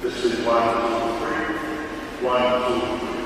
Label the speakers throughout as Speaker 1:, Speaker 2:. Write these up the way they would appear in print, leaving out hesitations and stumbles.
Speaker 1: This is 1, 2, 3. 1, 2, 3.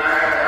Speaker 1: Amen.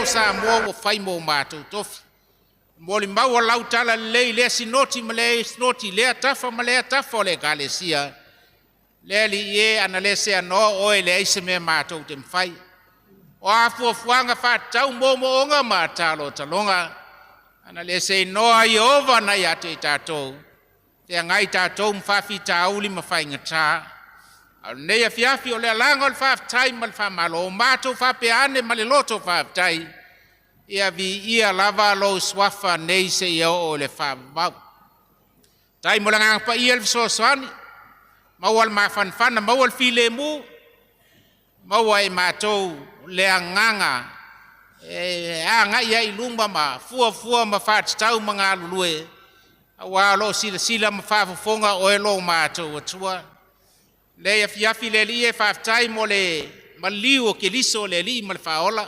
Speaker 2: sa mo fai mo matou tofi mo le mau lau tala le sinoti male sinoti le tafa male tafa le kalesia le li e ana le se no o le ise me matou te fai o afu fuanga fa tau mo onga matalo talonga ana le se no ai over na ya te tatou te ngai tatou mfafi tauli mafai ngata ne ya fiafi o le langa o fa tai mal fa malo matou fa pe ane male loto fa tai ia vi ia lava lo swafa nei se ia o le fa va tai mo langa pa ia so swani mawal ma fan fan mawal file mu mawai matou le anganga anga ia ilumba ma fua ma fa tau manga lue wa lo sila ma fa fonga o lo matou tua le fiafi le li fa tai mo le maliu ke liso le li mal faola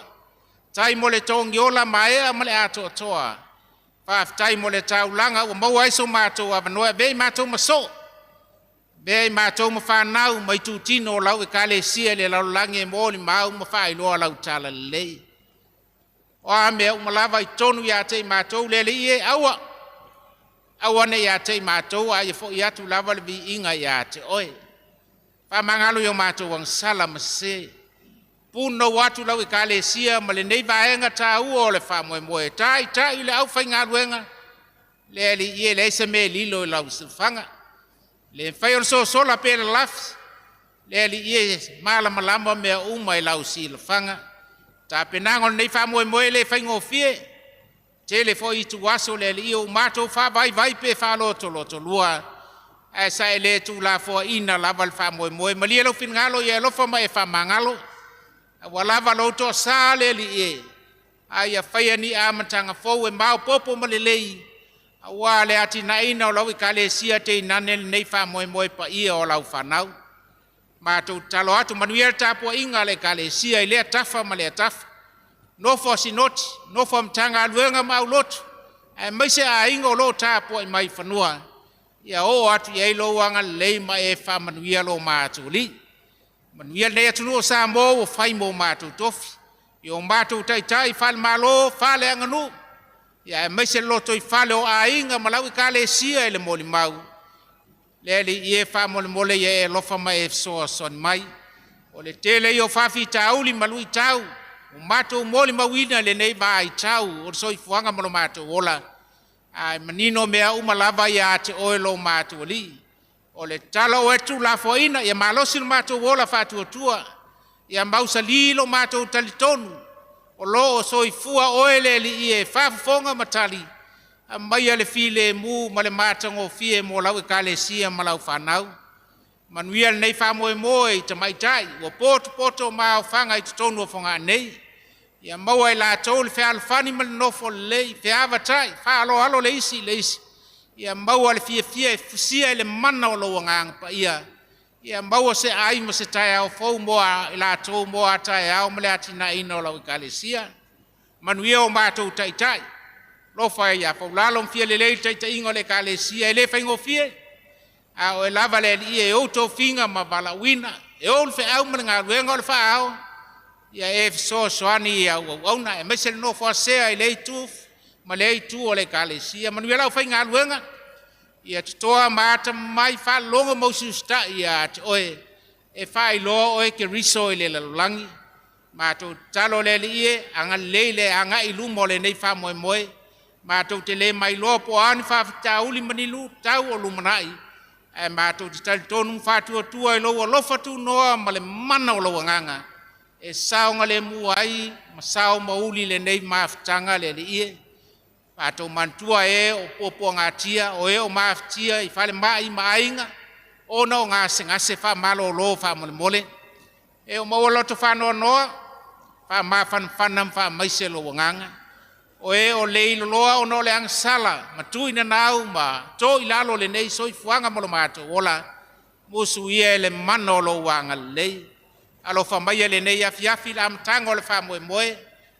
Speaker 2: tai mo le tongiola mai ma le ato toa fa tai mo le taulanga o mau ai so matou avano ve matou maso ve matou ma fa nau mai tu tino lau e kale sia le lau lange mo ni mau ma fa ilo lau tala le o ame o malava i tonu ya te matou le le awa ne ya te matou ai fo ya tu lava le vi inga ya te oi pa mangalo yo matou ang sala mase puno watu lau i kale sia ma le nei vaenga tau o le fa moe tai le au fainga luenga le li ye le se me lilo lau se fanga le fai o so la pe laf le li ye mala malamba me uma i lau si le fanga ta penango nei fa moe le faingo fie tele fo i tu waso le li o matou fa vai pe fa loto lua sa ele tu la fo ina lava fa moe malia lo fingalo ye lo fo mai fa mangalo wala valo to sale li e ai fa ni amatanga fo e mau popo malelei wa le ati na ina lo kale sia te nanel nei fa moe pa i o lau fa nau ma tu talo atu manuel tapo inga le kale sia ile tafa male tafa no fo sinoti no fo mtanga luenga mau lot mai se a ingo lo tapo mai fanua ya o atu ye lo wanga le mai fa manuel lo matuli manuel le atu sa mo fai mo matu tofi yo matu tai fal malo fale nganu ya mai se lo toi fale o ainga malawi kale sia ele moli mau le ye fa mole ye lo fa mai so son mai o le tele yo fa fi tauli malui tau o mātou mōli mawina le nei vā i tau o soifuanga mo lo mātou ola. Ai manino mea umalava ia te oe lo mātou li. O le tala o etu la foina, ia malosi lo mātou ola whātua tua. Ia mausa li lo mātou talitonu. O lo o soifua oe le li ie whafufonga matali. A maia le file mu ma le mātango fie mo lau e kalesia ma lau whanau. Manuia le nei whamoe moe i Tamaitai. Ua poto ma o whanga i tutonu o whonga nei. Ia maua i la tau le whea alfani ma le nofo le lei. Whea avatai, wha alo le isi. Ia maua le fia e fusia i le mana o lo ngang pa ia. Ia maua se ai ma se tai au fau moa i la tau moa tai au ma le atina ina o lau i kalesia. Manuia o mātou taitai. Lo fai ya fau lalo fia le lei tai ingo le kalesia e le faingo fie. A o e lava le li e o to finga ma bala wina. E o le au ma ngā ruenga o le wha au. Ia e so ani au na e mesel no fo sea i le tu ma le tu o le kalesia. Manuia lau fai ngā ruenga. Ia toa mata mai fa longa mo susta ia oe e fai lo oe ke riso i le langi. Mātou talo le li e anga leile anga i lumo le nei fa moe moe. Mātou te le mai loa po ani whawhita uli manilu tau o lumanai. E mātou te tali tonu whātua tua i loa lofatu noa ma le mana o loa nganga. E saonga le muai, ma sao mauli le nei mawhitanga le li ie. Mātou mantua e o popo ngā tia, o e o mawhitia i whale mai mainga. O na o ngā sengase wha malo o loa wha mole mole. E o maua loto whanoa noa, wha mawhanam wha maise loa nganga. O e o leilo loa o no le angsala, ma tui na nau ma to i lalo le nei soi fuanga mo lo mātou ola, musu ia le mana o lo wanga lei. Alo whamaya le nei afiafi la amtanga o le wha moe moe,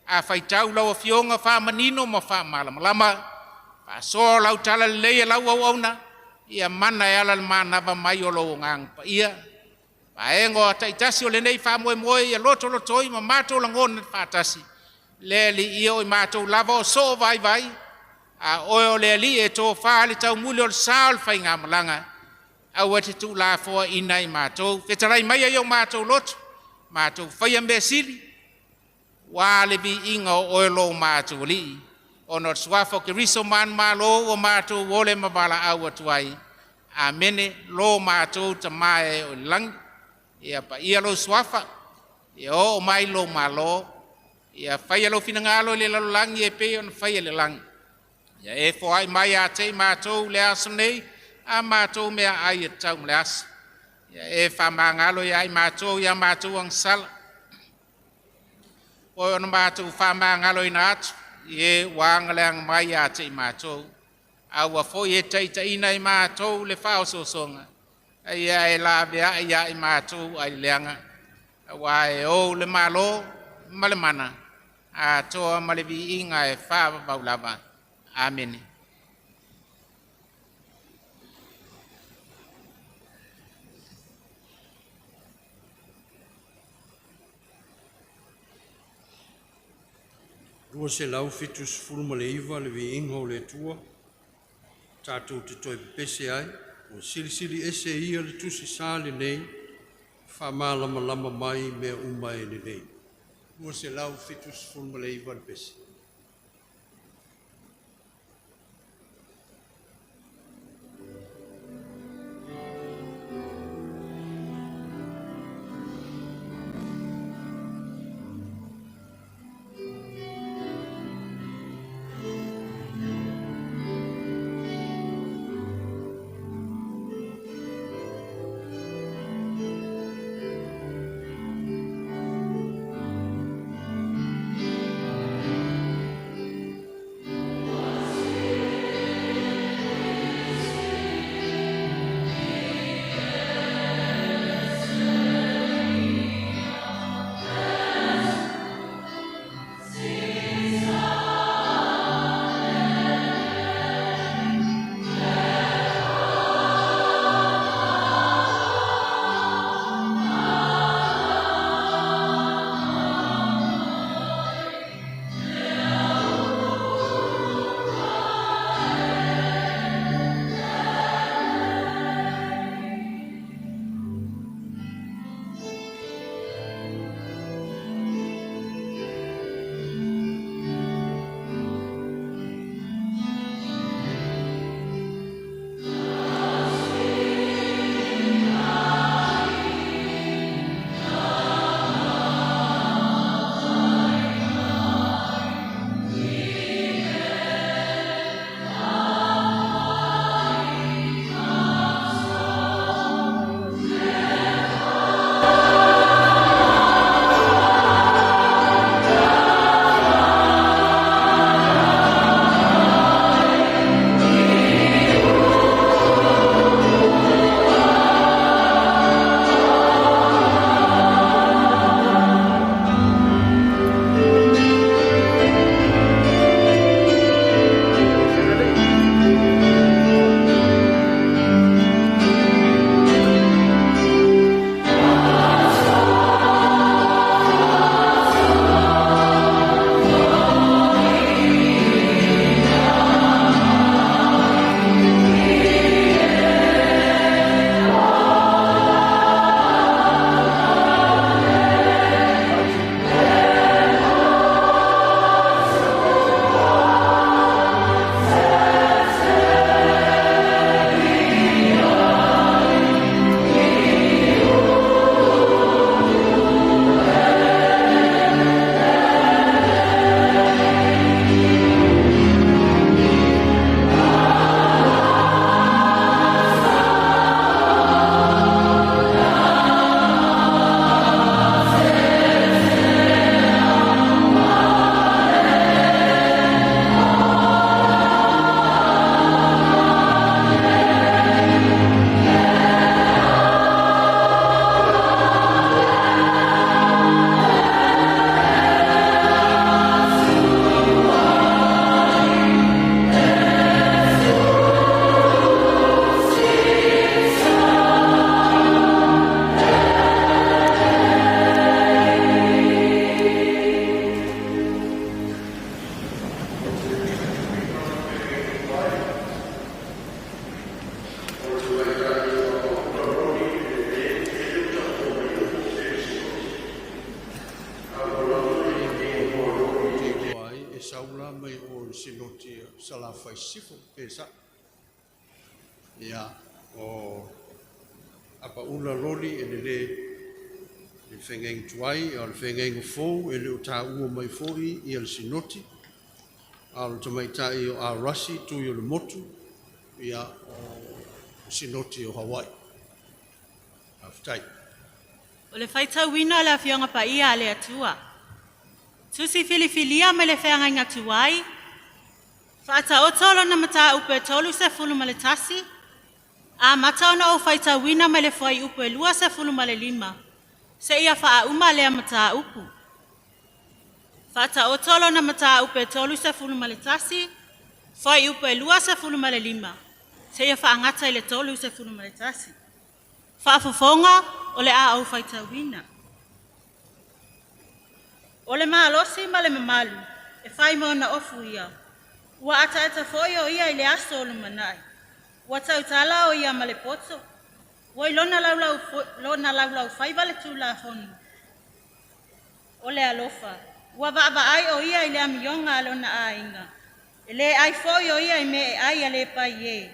Speaker 2: a whaitau lau a fionga wha manino ma wha malama. Wha so lau tala le lei lau au auna, ia mana e ala le manava mai o lo ngang pa ia. Wha engo a taitasi o le nei wha moe moe, ia loto lotoi ma mātou langona wha tasi. Le li i o i mātou lava o so vai, a o le li e tō whaale tau muli o le saol whai ngā malanga, au ati tu la fua ina i mātou. Whetarai mai ai o mātou lotu, mātou whaia mbe sili, wā le vi inga o lo mātou li, o not swafo ke riso man malo o mātou wole mabala au atuai, a mene lo mātou ta mai o lang, ia pa ia lo swafa, ia o mai lo malo, ia fai alo fina ngalo le lalangi e pe on fai le lang. Ia e fo ai mai a te mātou le aso nei, a mātou mea ai e tau le aso. Ia e fa mangalo ia ai mātou ia mātou ang sala. O ona mātou fa mangalo ina atu, ie wanga le ang mai a te mātou. Aua fo e teita ina i mātou le fao sosonga. Ia e la bea ia i mātou ai leanga. Awa e o le malo, male mana. A toa malevi inga e wha baulava. Amen.
Speaker 3: Rua se lau fitu sefulu ma le iwa le vi inga o le tua. Tātou te toi pese ai. O sili ese ia le tusi sāle nei. Wha malama lama mai mea umai le nei. Rua se lau fitu sefulu ma le iwa le pese. le sinoti sala fai sifo pesa. Ia o apa ula loli le whengeng tuai, o le whengeng fōu, le o tā ua mai fōi i le sinoti, a le tamaitai o a rasi tui o le motu, ia o sinoti o Hawaii. Aftai.
Speaker 4: O le whaitau wina le awhionga pa ia le atua. Tusi filifilia me le whenga inga tuai. Whaata o tolo na mata upe tolu se fulu ma le tasi. A mata ona o whaitau wina me le whai upe lua se fulu ma le lima. Se ia wha uma lea mata upu. Whaata o tolo na mata upe tolu se fulu ma le tasi. Whai upe lua se fulu ma le lima. Se ia wha angata i le tolu se fulu ma le tasi. Whaafafonga o le a au whaitawina. O le maalosi ma le mamalu, e whai mo na ofu ia. Ua ata eta foi o ia i le aso o le manai. Ua tautala o ia ma le poto. Ua i lona laulau whai wale tu la honu. O le alofa. Ua vaava ai o ia i le amionga a lona a inga. E le ai foi o ia i me e ai a le pai e.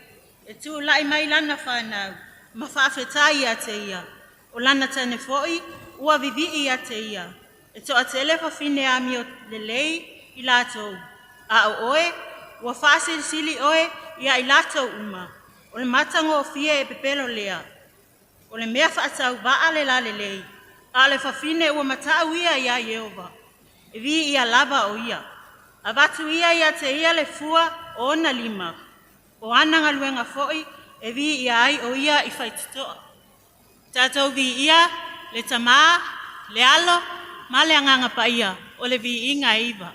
Speaker 4: E tu lai mai lana whanau. Ma whaafetai a te ia. O lana tane foi, ua vivi a te ia. E toa te elefa fine a mio le lei i lātou. A o oe, ua whaasiri sili oe ia i lātou uma. O le matango o fie e pepelo lea. O le mea whaatau vaa le la le lei. A le whafine ua matau ia ia Yehova. E vi ia lava o ia. A vatu ia te ia le fua o ona lima. O ananga luenga foi, e vi ia ai o ia i whaitutoa. Tātou vi ia, le tamā, le alo, ma le anganga pa ia, o le vi inga iwa.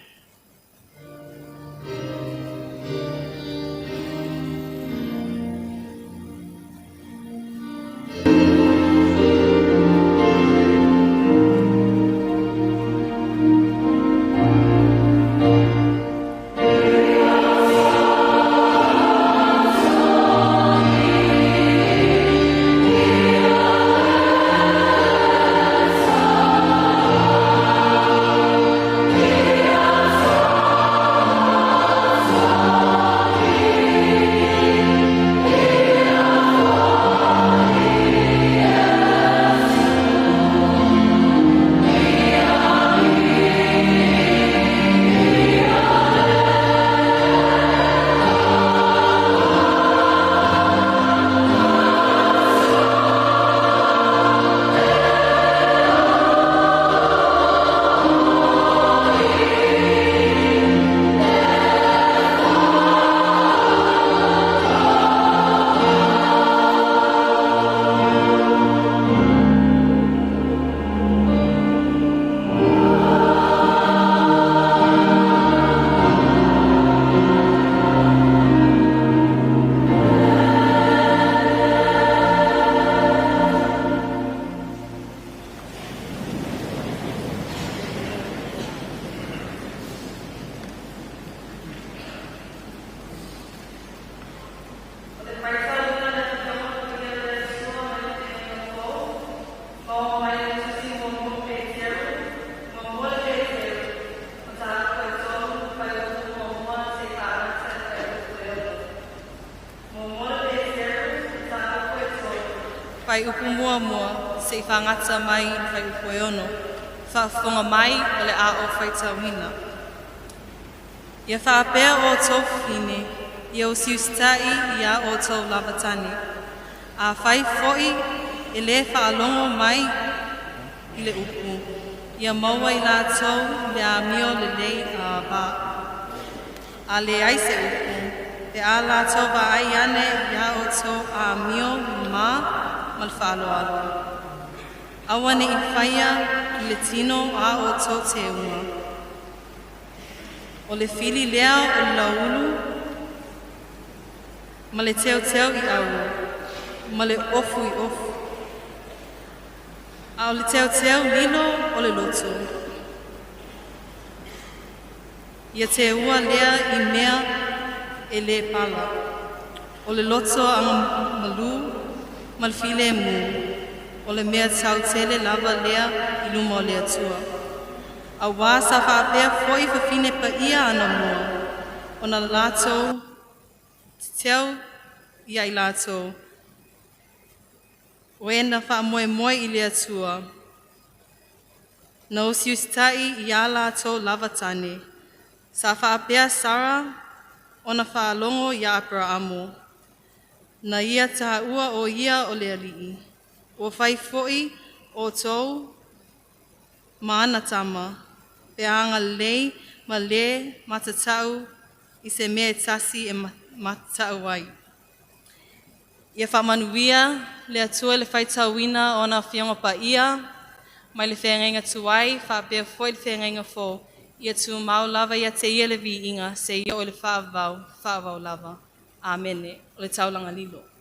Speaker 5: Whai upu mua mua, se i whangata mai i whai upu e ono, whaafonga mai o le a o whaitawina. Ia whaapea o tō whine, ia o siustai ia o tō lawatani. A whai foi e le whaalongo mai i le upu. Ia maua i la tō le a mio le lei a ba. A le aise upu, e a la tō wa ai ane ia o tō a mio ma malwhaaloalo. Awane i whaia i le tino a o tō te unga. O le fili lea o le laulu, ma le teo teo i au, ma le ofu i ofu. A o le teo teo lilo o le loto. Ia te ua lea i mea e le pala. O le loto anga malu, malfile mu. O le mea tau tele lava lea i luma o le atua. A wā sa whaapea foi whawhine pa ia ana mua. o na lātou, te teo ia i lātou. O e na wha moe moe i lea tua. Na usiustai i a lātou lava tane. Sa wha apea Sara, o na wha longo i a Abrahamo. Na ia taha ua o ia o lea lii. O whai foi o tou ma ana tama. Pe anga lei ma le matatau i se mea tasi e matatau ai. Ia whamanuia, le atua le whaitauina o na whionga pa ia, mai le whengainga tuai, whapea foi le whengainga fo, ia tu mau lava ia te ia le vi inga, se ia o le whaavau lava. Amene, o le taulanga lilo.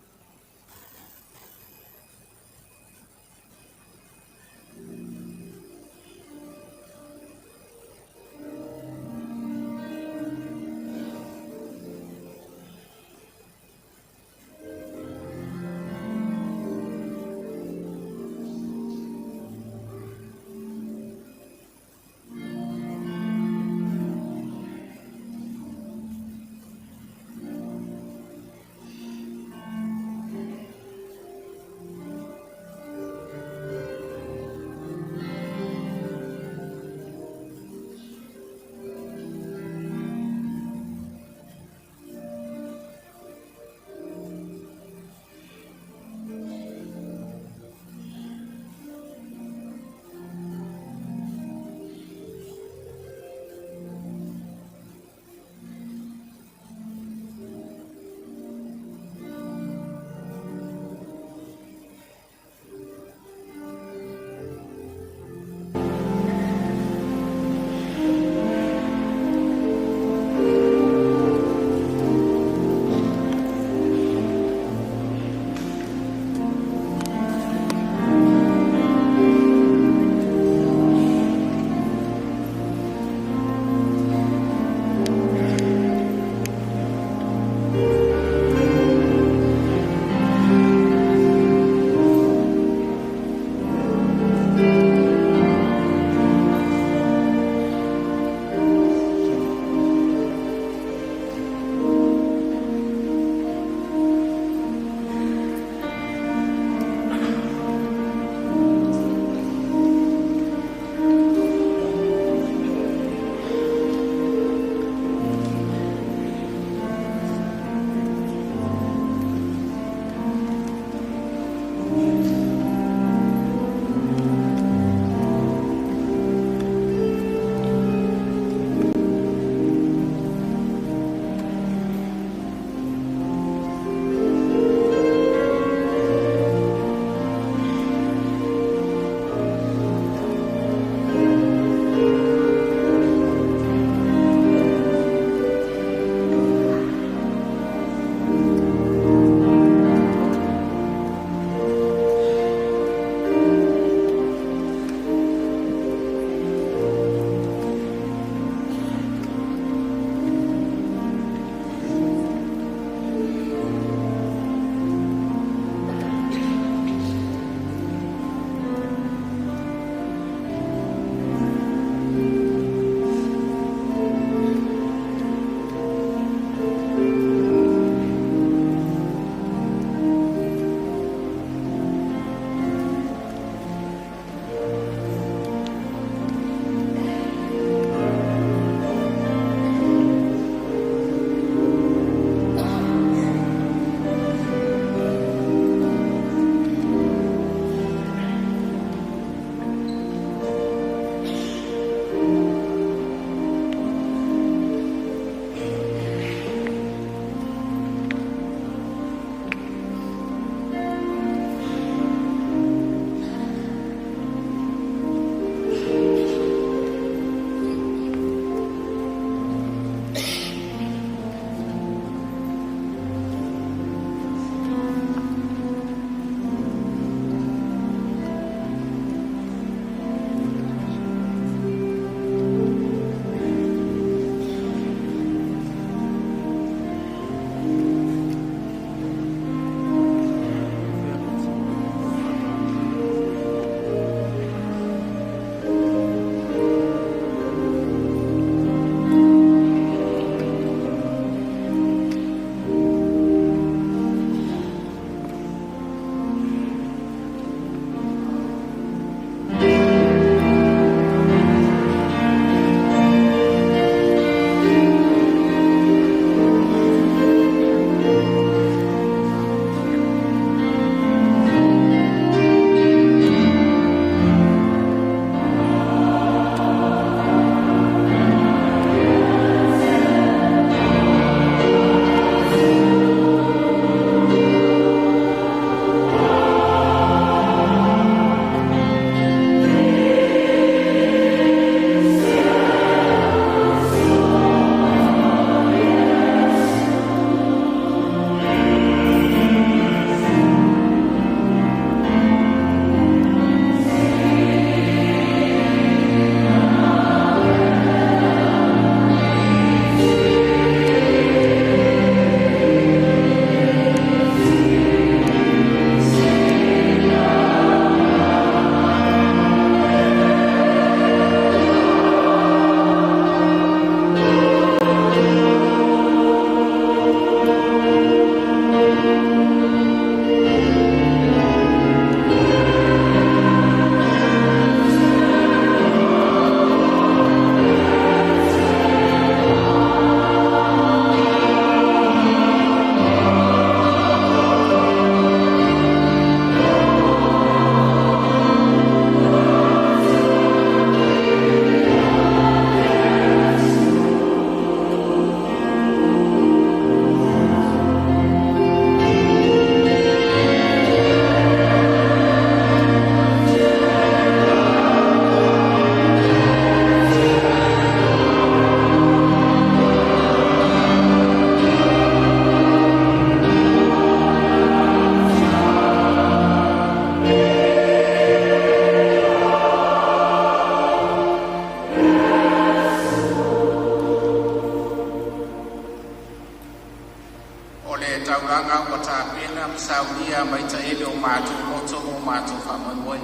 Speaker 2: le tauranga o ta pena msaulia mai ta ele o mātou moto o mātou whamanoi.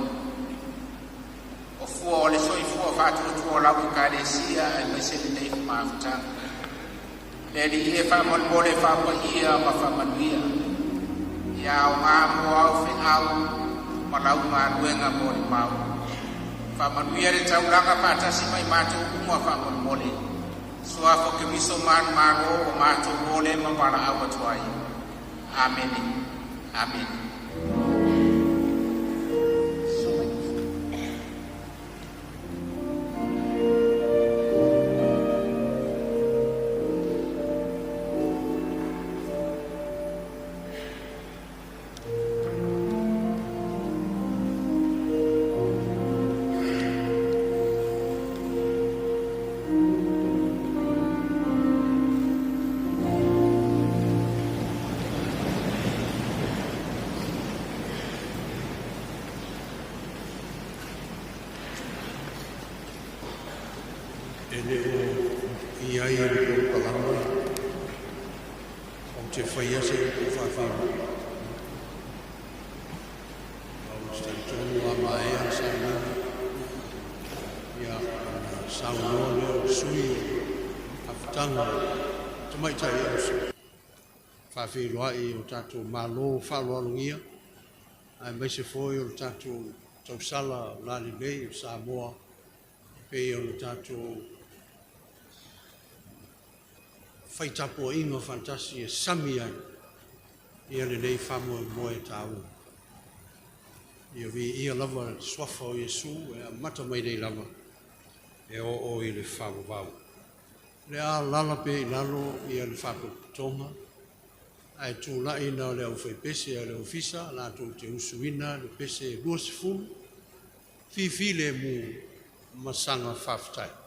Speaker 2: O fua o le soi fua whātua tua lau i kāresia ai mai se le nei Mafutaga. Le li e whamanmo le whapaia ma whamanuia. Ia o ngā mua au whenau ma lau ngā ruenga mo le mau. Whamanuia le tauranga pātasi mai mātou umua whamanmo le. Suafo ke miso man maro o mātou mole ma para awa tuai. Amen. Amen.
Speaker 3: Ele o ia i o palama o te whaia se o whawhama. O te tonu a mai a sa nana. Ia saunoa leo o sui o Mafutaga Tamaitai Au Uso. Whawhiroa i o tātou malo whaloalungia. Ai mai se foi o tātou tausala lani nei o Samoa. Pei o tātou whaitapo ingo fantasi e sami ai. Ia le nei whamoe moe tāu. Ia vi ia lava swafa o Yesu e a mata mai nei lava. E o i le whamu vau. Le a lala pe i lalo ia le whapo tonga. Ai tū lai na le au whai pese a le ofisa. La tū te usuina le pese e luasifunu. Fifi le mu masanga whaftai.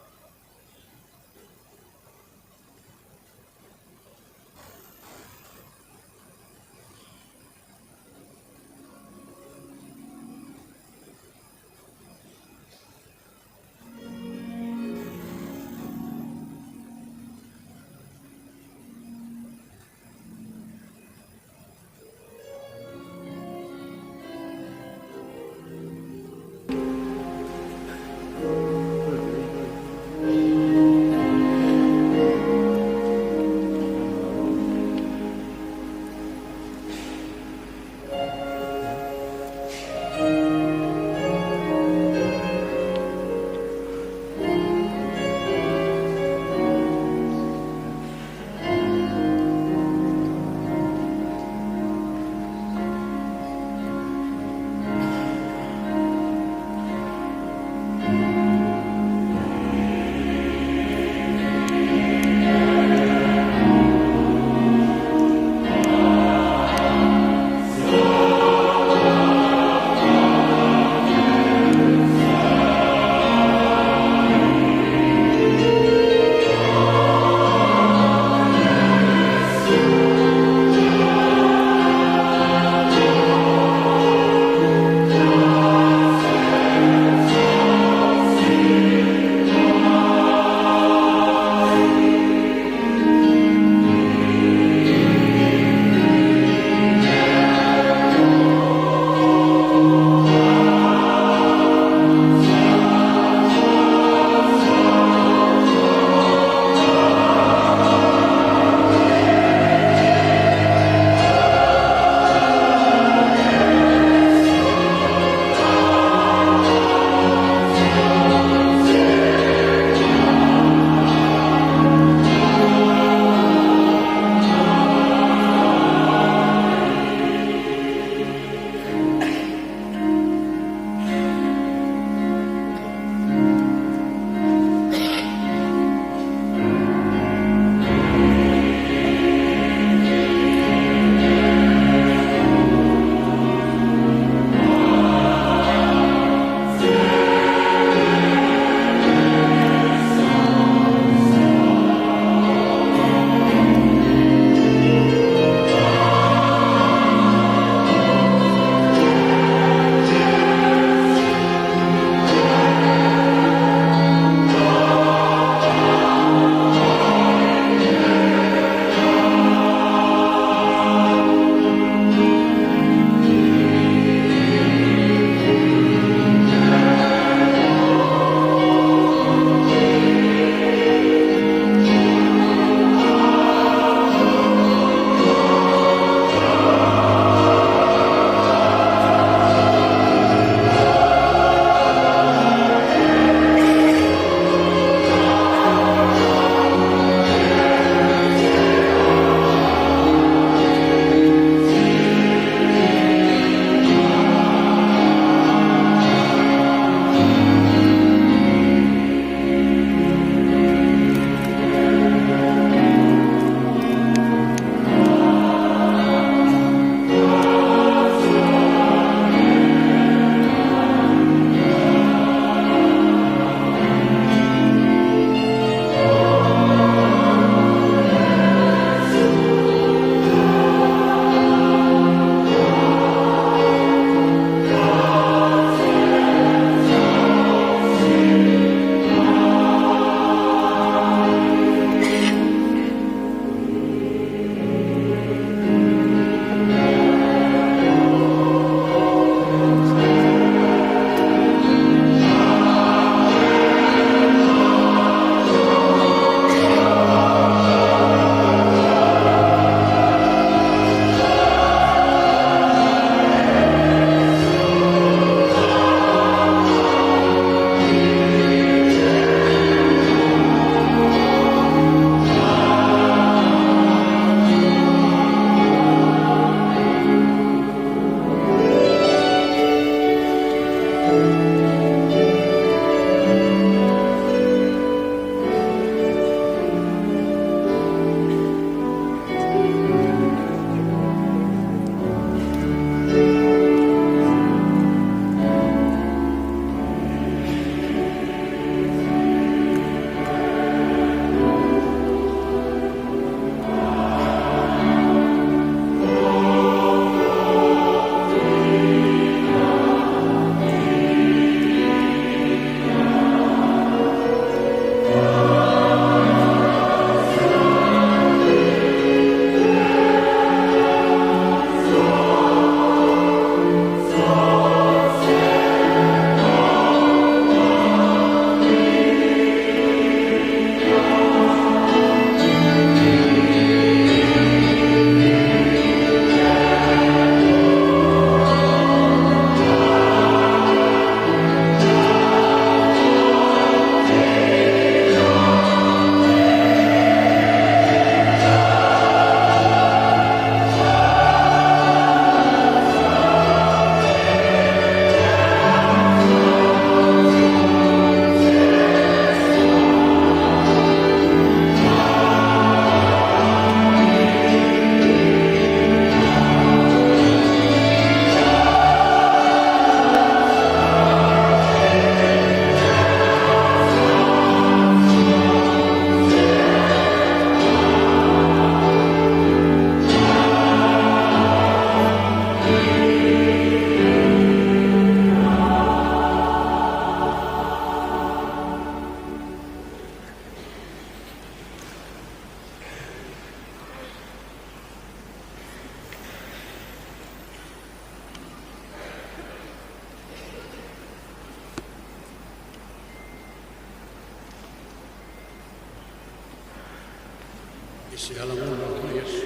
Speaker 3: Se ala ngona o Yesu.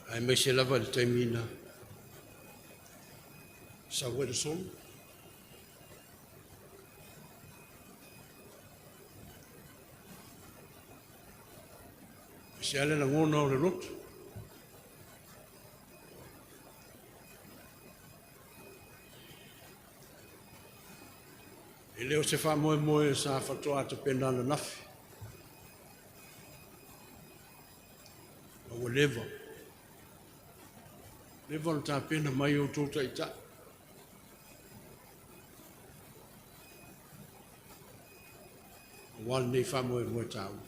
Speaker 3: Ai mai se lava le taimina. Sa wera son. Se ale la ngona o le roto. E leo se wha moe moe sa whatoa te pena na nafi. O lewa. Lewa na tā pena mai o tōta i ta. O wale nei wha moe moe tāu.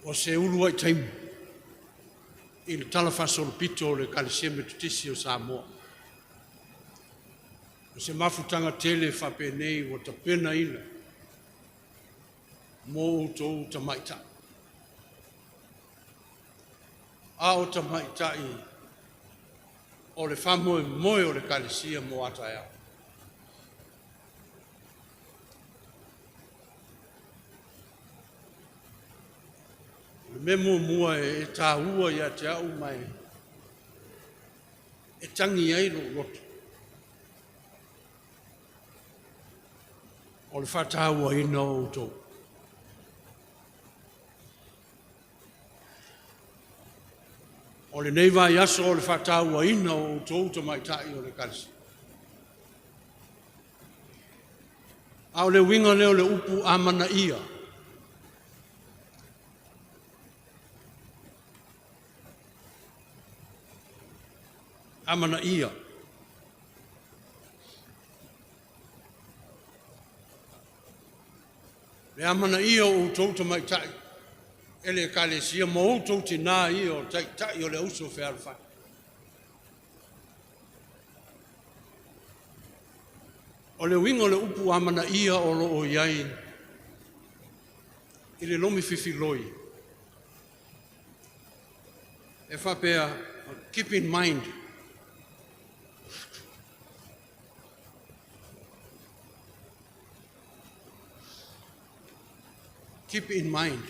Speaker 3: O se ulu ai taimu. I le tala whasoro pito o le kalisieme tutisi o Samoa. O se mafutanga tele whapenei o ta pena ina. Mō tō Tamaitai. A o Tamaitai o le whamoe moe o le kalisia mo atai au. Le memo mua e tā ua ia te au mai. E tangi ai lo roto. O le whataua ina o tō. O le nei vai aso o le whataua ina o tō Tamaitai o le kalisi. Au le winga leo le upu amana ia. Amana ia. Le amana ia o tō Tamaitai. Ele kalesia mo o tō tina ia o tai o le uso whea o le winga le upu amana ia o lo o iai. I le lomi whiwhiloi. E whapea, keep in mind. Keep in mind.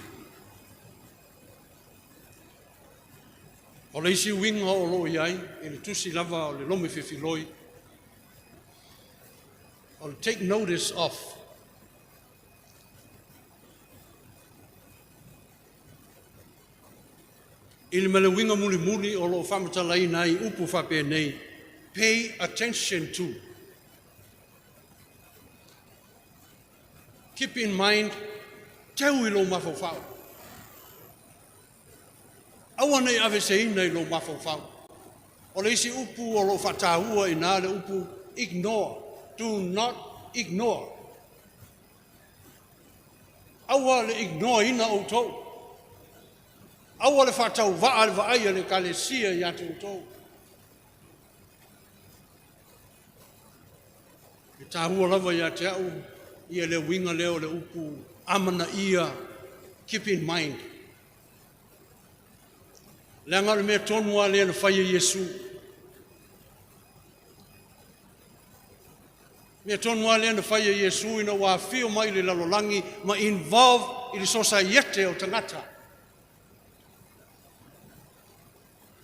Speaker 3: O le isi winga o lo iai, i le tusi lava o le lomi whiwhiloi. O le take notice of. I le mele winga muli muli o lo whamatala i nai upu whape nei. Pay attention to. Keep in mind. Tau i lo mafofau. Awa nei ave se ina i lo mafofau. O le isi upu o lo whatahua i nā le upu ignore. Do not ignore. Awa le ignore ina o tau. Awa le whatau waa le waaia le kalesia i ate o tau. I tahua lava i ate au i le winga leo le upu amana ia, keep in mind. Le angare mea tonua lea na whaia Yesu. Mea tonua lea na whaia Yesu ina wā whio mai le lalolangi ma involve i le society o tangata.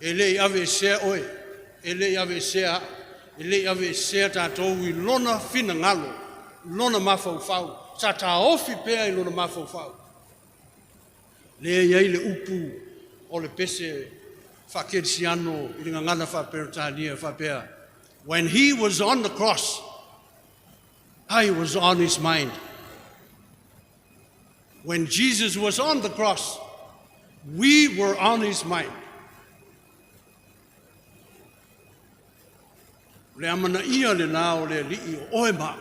Speaker 3: E le ave sea oe, e le ave sea tātou i lona whina ngalo, lona mawhau. Sa ta ofi pea i lona mafofau. Lea iai le upu o le pese whakerisiano i ringa ngana whaperatania whapea. When he was on the cross, I was on his mind. When Jesus was on the cross, we were on his mind. Le amana ia le nā o le li'i o oema.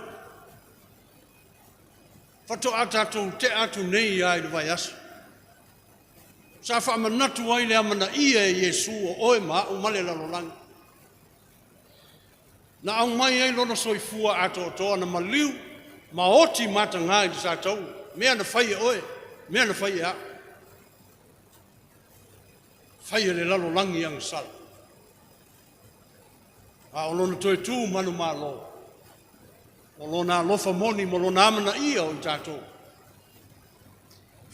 Speaker 3: Fato atatou te atu nei ai le vai aso. Sa whamanatu ai le amana ia e Yesu o oe ma o male lalolangi. Na au mai ai lona soifua ato toa na maliu, ma oti mata ngai di sa tau, mea na whaia oe, mea na whaia. whai le lalo langi ang sala. A o lona toe tū manu mālo. O lona alofa moni mo lona amana ia o i tātou.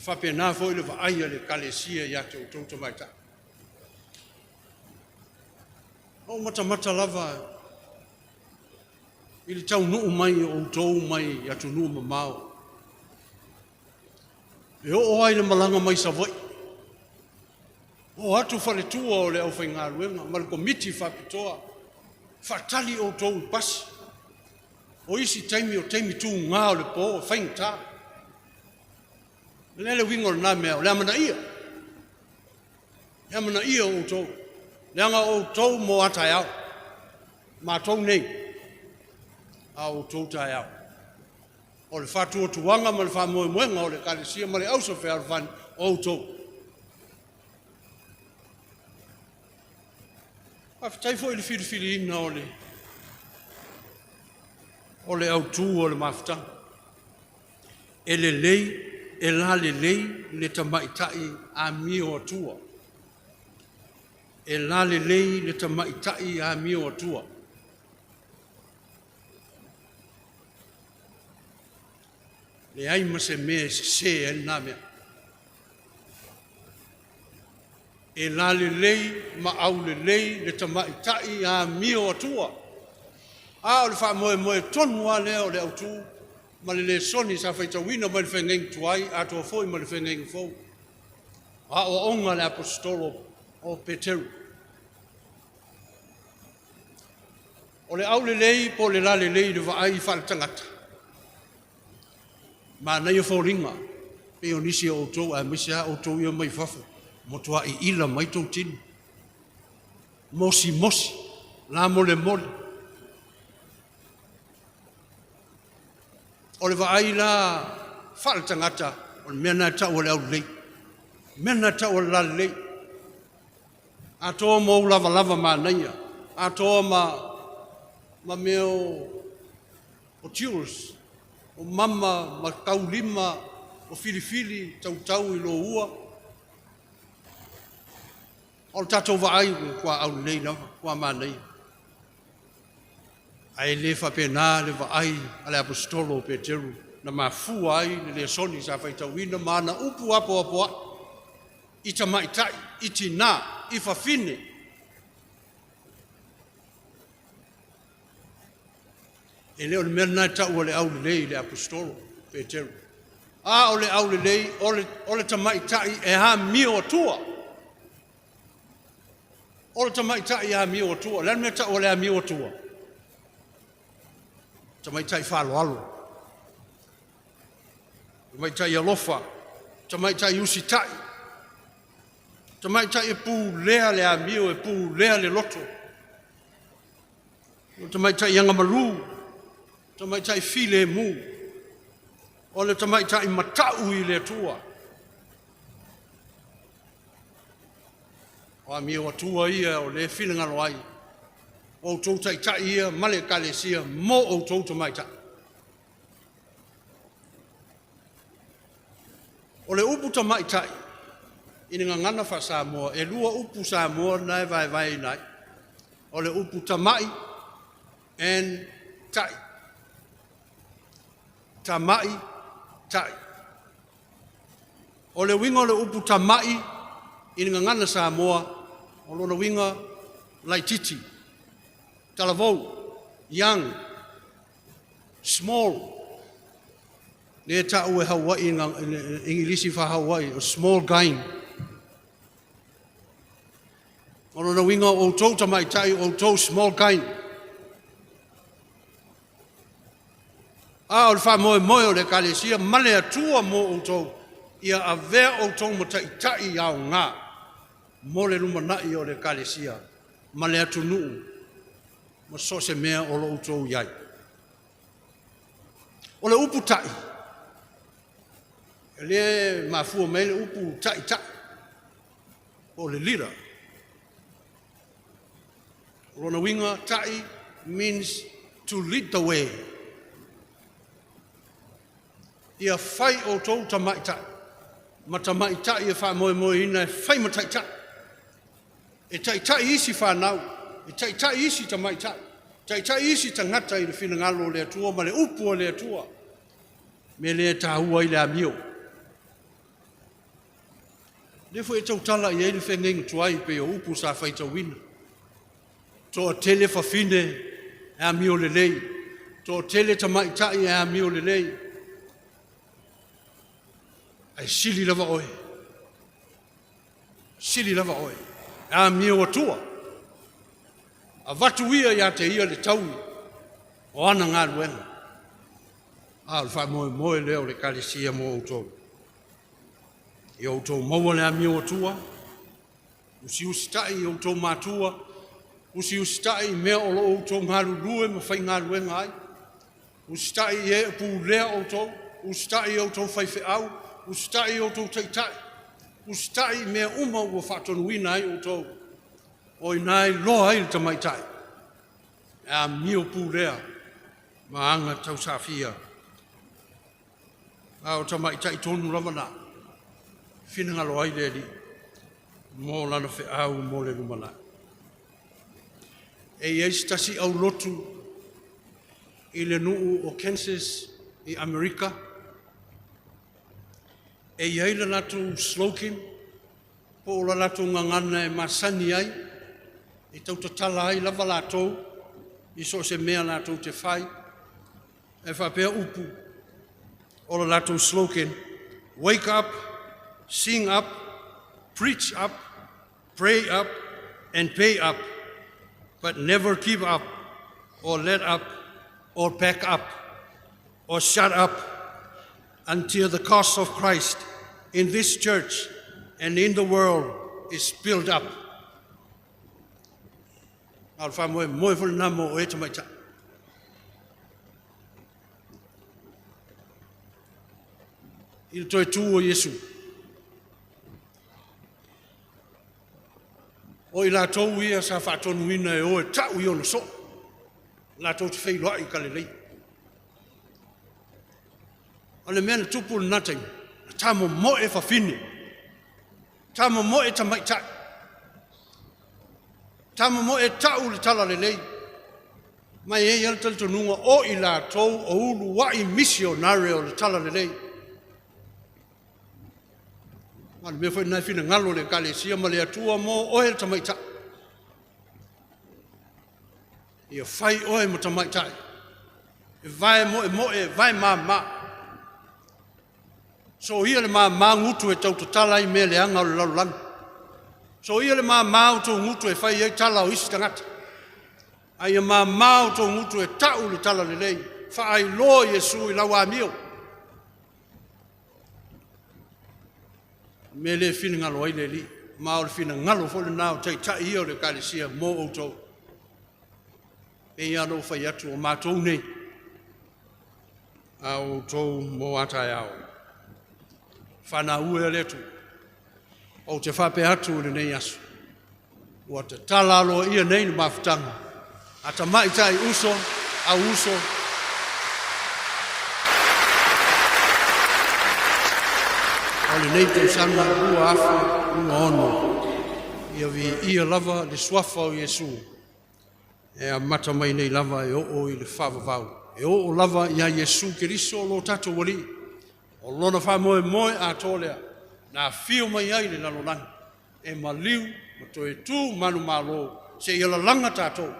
Speaker 3: Whapena fo i le whaia le kalesia i ate o tau Tamaitai. O mata lava i le tau nuu mai o tau mai i atu nuu mamao. E o ai le malanga mai sa vai. O atu whale tua o le au whai ngā ruenga, ma le komiti whapitoa, whatali o tau pasi. O isi taimi o taimi tū ngā o le pō, o whaingta. Le wingo na mea, le amana ia. Le amana ia o tau. Le anga o tau mo atai au. Ma tau nei. A o tau tai au. O le whatua tuanga ma le whamoe moenga o le kalesia ma le ausa whea o tau. Awhitai fo i le whiriwhiri ina o le au tū o le Mafutaga. E le lei, e la le lei le tamaitai a mio atua. E la le lei le tamaitai a mio atua. Le ai ma se me se e na mea. E la le lei ma au le lei le tamaitai a mio atua. A o le wha moe tonu a leo le au tū. Ma le soni sa whaitawina ma le whengeng tuai, a toa fōi ma le whengeng fōu. A o onga le apostolo o Peteru. O le au le lei, po le la le lei le vaai whale tangata. Ma nei o fōringa, pe o nisi o tō, a misia o tō ia mai whafo. Mo toa i ila mai tō tinu. Mosi, la mole. O le vaai la whale tangata, o le mena tau o le au lei. Mena tau o le la lei. A toa mou lava ma naia. A toa ma meo o tiurus. O mama, ma kaulima, o filifili, tau i lo ua. O le tatou vaai kua au lei lava, kua ma naia. Ai le whapena le vaai ale apostolo Peteru na mafua ai le soni sa whaitawina ma na upu apoa i tamaitai, i tina, i whawhine. E leo le mena tau o le au le lei le apostolo Peteru. A o le au le lei, o le tamaitai e ha mio atua. O le tamaitai e ha mio atua, le mena tau o le ha mio atua. Tamaitai whaloalo. Tamaitai alofa. Tamaitai usitai. Tamaitai e pū lea le amio, e pū lea le loto. Tamaitai yangamalu. Tamaitai file mu. O le tamaitai matau i le tua. O amio atua ia o le whilangalo ai. O tau tai ia, male kalesia, mo o tau Tamaitai. O le upu Tamaitai, ina ngana wha Samoa, e lua upu Samoa nai vai nai. O le upu Tamai and Tai. Tamai, Tai. O le winga o le upu Tamai, ina ngana Samoa, o lona winga Laititi. Talavou, young, small. Ne tau e Hawaii in Ingilisi fa Hawaii, a small gain. Ono na winga o tau Tamaitai o tau small gain. A o le wha moe o le kalesia, male atua mo o tau, ia a vea o tau mataitai au ngā. Mo le lumanai o le kalesia, male atu nuu. Ma so se mea o lo utou iai. O le upu tai. E le mafua mai le upu tai. O le lira. O lona winga tai means to lead the way. Ia whai o tau tamaitai. Ma tamaitai ia wha moe ina e whai mataitai. e tai isi whanau, e tai isi tamaitai, tai isi tangata i le whinangalo le atua, ma le upu o le atua, me le tahua i le amio. Le fo e tautala i eile whengeng tuai pe o upu sa whaita wina. To tele whawhine e amio le lei, to tele tamaitai e amio le lei, ai sili lava oe. Sili lava oe. A mio atua. A watu ia ia te ia le taui. O ana ngā ruenga. A le wha moe leo le kalesia mo outou. I outou maua le a mio atua. Usi ustai i outou mātua. Usi ustai mea o lo outou ngā rurue ma whai ngā ruenga ai. Ustai e pu lea outou. Ustai i outou whaife au. Ustai i outou taitai. Ustai mea uma ua whatonuina ai outou. O nai loa ai le tamaitai. A mio pūrea. Ma anga tau sāwhia. A o tamaitai tonu ravana. Whinanga loa ai le li. Mō lana whi au mō le rumana. E eis tasi au lotu. I le nuu o Kansas i Amerika. E iaila natu slokin, po ola natu ngangana e masani ai, i tautatala ai lava latou, i so se mea latou te whai, e whapea upu, ola latou slokin, wake up, sing up, preach up, pray up, and pay up, but never give up, or let up, or back up, or shut up, until the cause of Christ in this church and in the world is built up. Alfa moe ful namo o e tamaita. Il toi tu o Yesu. O ila tou ia sa whatonu ina e o e tau i ono so. La tou te whailoa i kalelei. Ale mea na tupu natai, tamo mo e whawhine, tamo mo e tamaitai, tamo mo e tau le tala le lei, mai e yaltal tonunga o i la tou o ulu wai misionare o le tala le lei. Ale mea whai nai whina ngalo le kalesia ma le atua mo o e tamaitai. Ia whai o e mo tamaitai, e vai mo e vai ma. So ia le mā ngutu e tautatala i mea le anga o le laulanga. So ia le mā uto ngutu e whai e tala o isi tangata. Ai e mā uto ngutu e tau le tala le lei. Whaai loa Yesu i lau amio. Me le whina ngalo ai le li. Mā o le whina ngalo fo le nao tai tai ia o le kalesia mō outou. E ia no whai atu o mātou nei. A outou mō atai au. Whana ue letu, o te whape atu le nei asu. Ua te talalo ia nei ni Mafutaga. A Tamaitai Uso, Au Uso. O le nei te usana ua afu, ua ono. Ia vi ia lava le swafa o Yesu. E a mata mai nei lava e o i le whavavau. E o lava ia Yesu Keriso lo tato wali. O lona wha moe a tōlea, nā whio mai ai le lalolanga, e maliu, ma to e tū manu malo, se ia la langa tātou,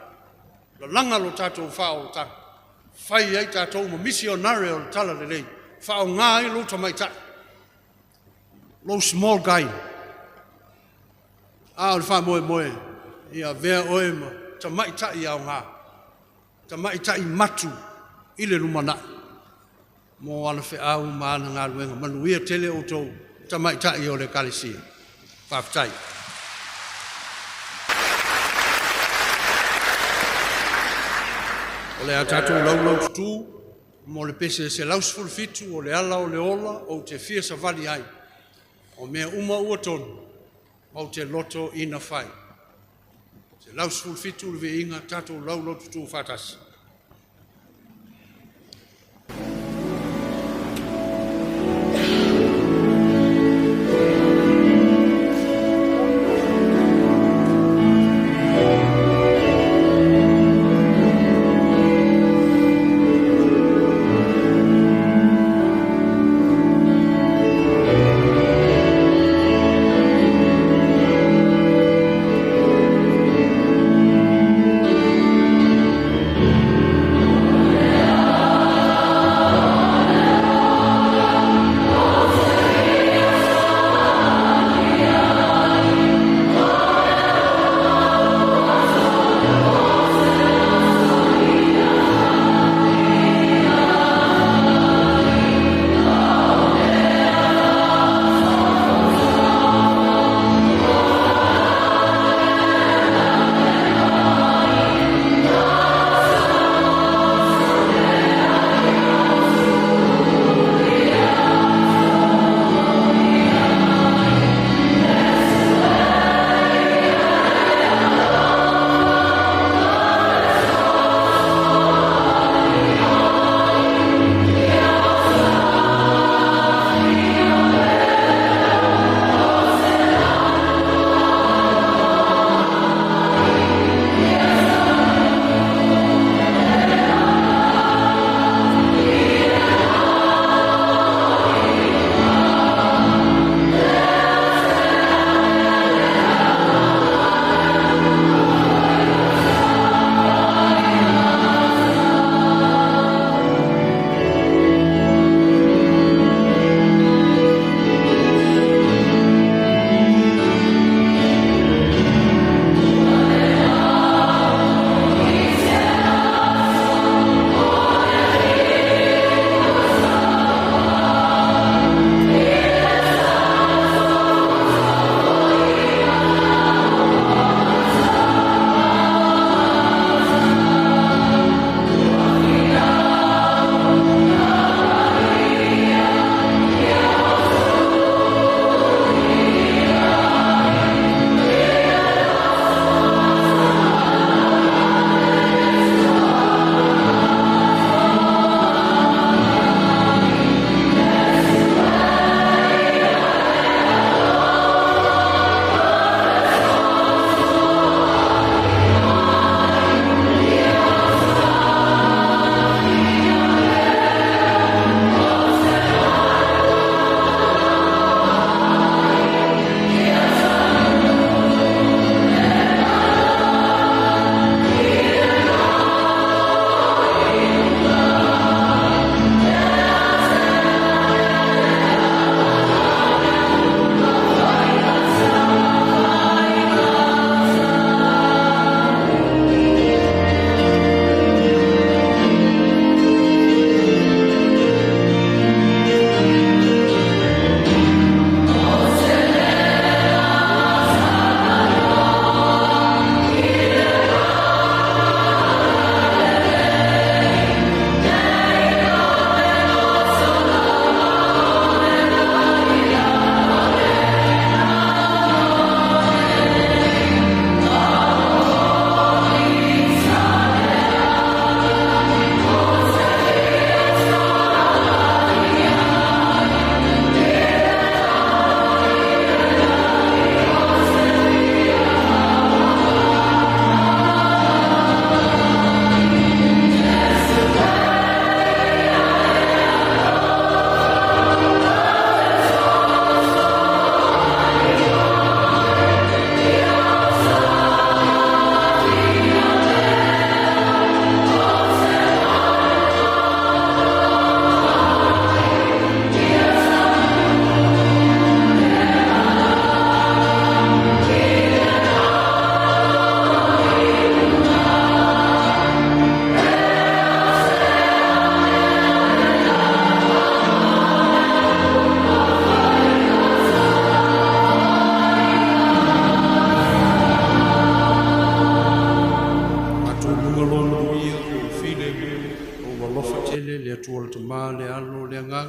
Speaker 3: la langa lo tātou whao tanga, whai ai tātou ma misionare o tala le lei, whao ngā ai lo tamaitai, lo small guy, a o le wha moe, ia vea oe ma tamaitai au ngā, tamaitai matu, i le lumanai. Mo ana fe au maana ngā ruenga manuia tele o tō tamaitai o le kalesia. Whaftai. O le a tātou laulau tutu, mo le pese se lausful fitu o le ala o le ola o te fia sa vali ai. O mea uma ua tonu, o te loto ina whai. Se lausful fitu le ve inga tātou laulau tutu whatasi.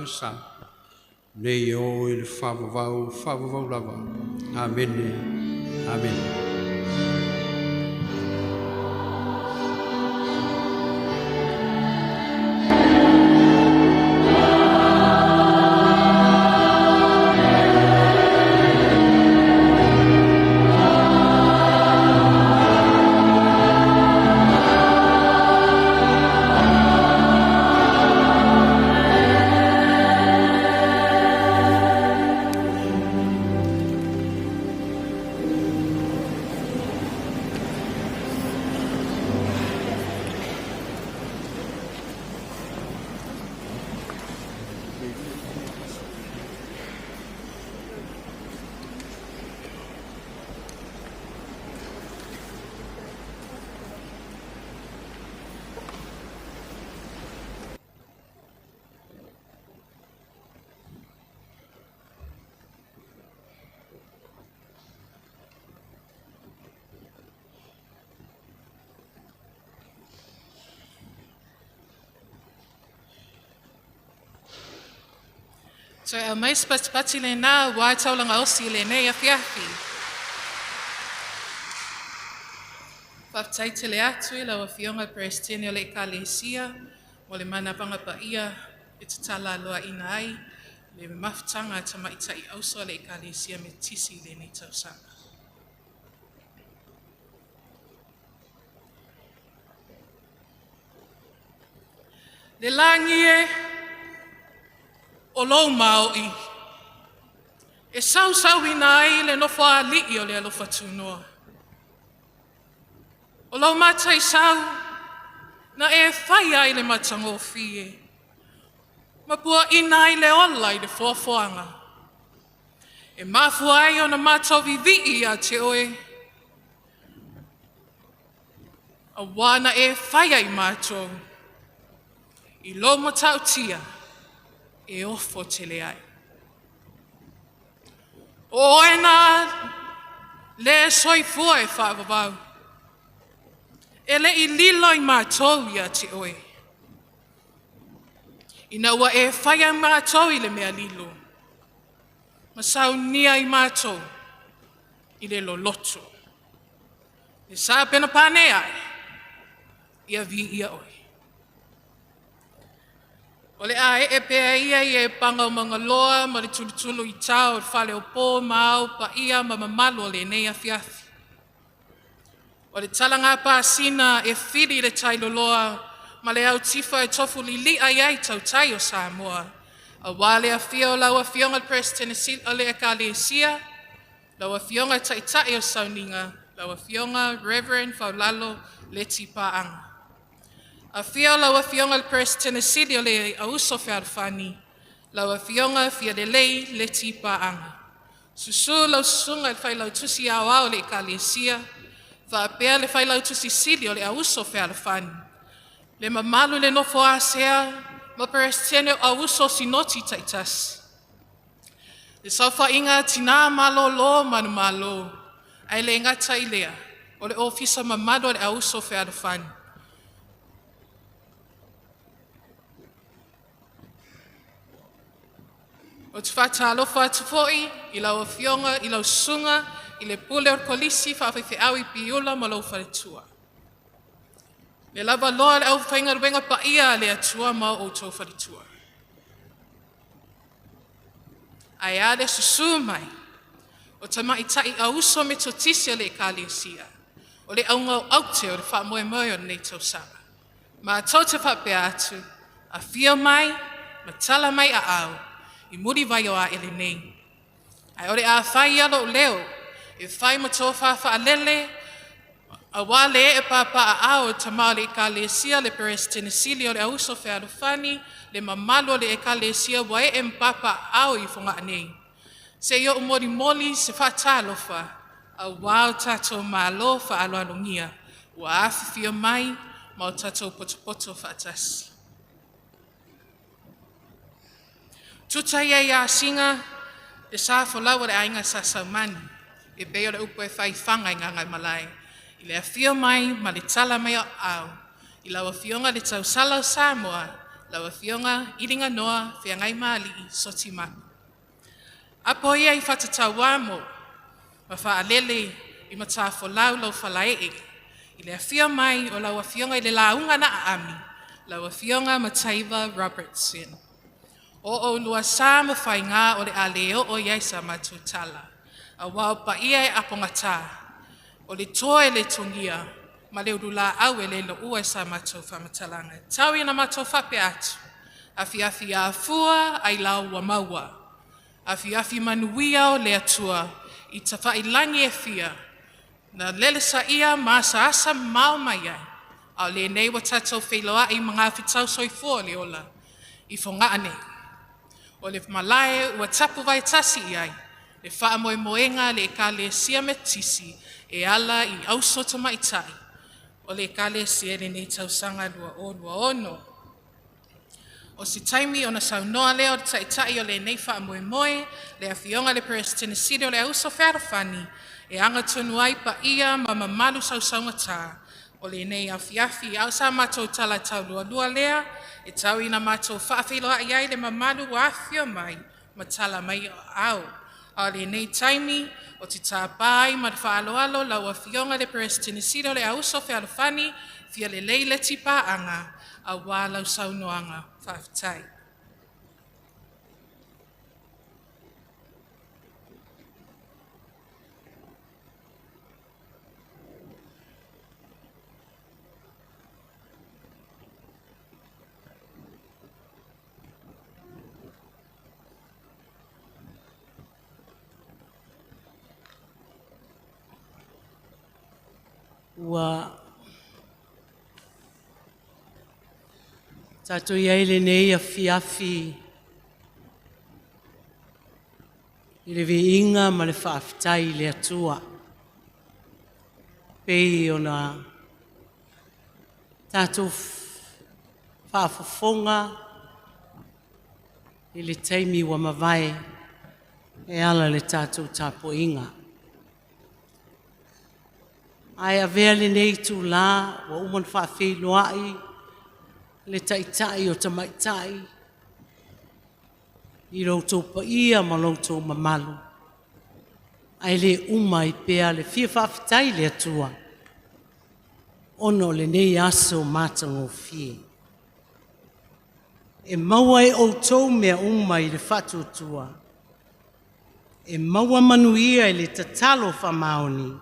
Speaker 3: sa. Nei o i le whavavau lava. Amene. Amen.
Speaker 6: So e mai spatspati le nā, wai taulanga osi le nei a fiafi. Whaptai te le atu i lau a fionga Prestene o le Ekalesia, mo le mana panga pa ia, e te tala loa ina ai, le Mafutaga Tamaitai Au Uso le Ekalesia me tisi le nei tausanga. Le langi e, o lou maoi. E sau ina ai le nofo a li'i o le alofa tūnoa. O lou matai sau, na e whai ai le matango fie. Mapua ina ai le ola i le fuafuanga. E mafu ai o na matau vivi'i a te oe. A wana e whai ai matou. I lo matau tia. E ofo tele ai. O ena le soifua e whaavavau. E le i lilo i mātou ia te oe. Ina ua e whaia mātou i le mea lilo. Masau nia i mātou i le loloto. E sa pena pane ai, ia vi ia oe. O le a e pea ia i e panga o mga loa, ma le tulutulu i tau, o whale o pō, mau, pa ia, ma mamalu o le nei a fiafi. O le talanga pāsina e whiri le tailo loa, ma le au tifa e tofu li ai ai tau tai o Samoa. A wale a fia o lau a fionga Prestene o le Ekalesia, lau a fionga taitai o Sauninga, lau a fionga Reverend Faulalo le Tipaanga. A fia lau a fionga le Prestene o le Au Uso Whiarwhani, lau a fionga fia le lei le Tipaanga. Susu lau sunga le whai lau tusi au le Ekalesia, whaapea le whai lau tusi sili o le Au Uso Whiarwhani. Le mamalu le nofo asea, ma Prestene Au Uso sinoti taitas. Le sauwha inga tina malo lo manu malo, ai le ngata ilea, o le ofisa mamado o le Au Uso Whiarwhani. O te whātalofa atu fo'i, i lau a fionga, i lau sunga, i le pule o kolisi whawhaiwhi au i piula ma lau wharetua. Le lava loa le au whainga ruenga pa ia le atua ma o tau wharetua. Ai ale susu mai, o tamaitai au uso me totisi o le Ekalesia, o le aunga o aute o le wha moe moe o nei tau sanga. Ma tau te whapea atu, a fia mai, ma tala mai a au, I muri vai o a ele nei. Ai ore a whai alo leo, e whai mato whawha a lele, a wale e papa a ao tamau le Ekalesia le Prestene o le Au Uso Whiarwhani, le mamalo le Ekalesia wae e mpapa ao I whunga nei. Se io umori moli se whatalofa, a wao tato malo wha aloalongia, wa awhifia mai, mau tato potopoto whatasi. Tutai e ia singa, e sa whalawa le ainga sa saumani, e beo le upo e whai whanga I ngangai malai. I le awhio mai, ma le tala mai o au, I lawa whionga le tau sala o Samoa, lawa fionga iringa noa whiangai maali I soti maku. Apo ia I whatataua mo, ma whaalele I matafo lau lau whalae I le awhia mai o lawa fionga I le launga na aami, lawa fionga Mataiva Robertson. O lua sa ma whai ngā o le aleo o iai sa matutala. A wao pa ia E apongata, o le toe le tungia, ma le urula au e le lo ua sa matou whamatalanga. Tau ina matou whape atu, afi a fua ai lau wa maua, afi manuia o le atua, I tawhai langi e fia, na lele sa ia ma sa asa mau mai ai, au le nei wa tatou wheloa I mga whitau soifua le ola, I whonga ane. O le malae ua tapu vai tasi I ai, le wha moe moenga le ka le sia me tisi, e ala I Au Uso Tamaitai, o le ka le sia le nei tausanga lua ono. O si taimi o na saunoa leo le taitai o le nei wha moe moe, le awhionga le Tennessee o le Au Uso Wherewhani, e anga tonu ai pa ia ma mamalu sausaunga tā, o le nei awhiawhi au sa matou tala tau lua lea, e tau ina matou whaafeiloa I ai le mamalu wa awhio mai, ma tala mai au. A le nei taimi, o te tāpai ma le whaaloalo lau awhionga le Tennessee o le Au Uso Wherewhani, fia le leile tipa anga, a wā lau saunoanga whaafitai.
Speaker 7: Ua tato iai le nei awhiawhi I le viinga ma le whaafitai le atua. Pei o na tato whaafofonga I le taimi wa mawai e ala le tato tapo inga. Ai a vea le nei tu la wa uman whaafeiloai le taitai o Tamaitai I routou pa ia ma routou mamalu. Ai le uma I pea le fia whaafitai le atua. Ono le nei aso mātango fie. E maua e outou mea uma I le whatutua. E maua manuia I le tatalo whamaoni.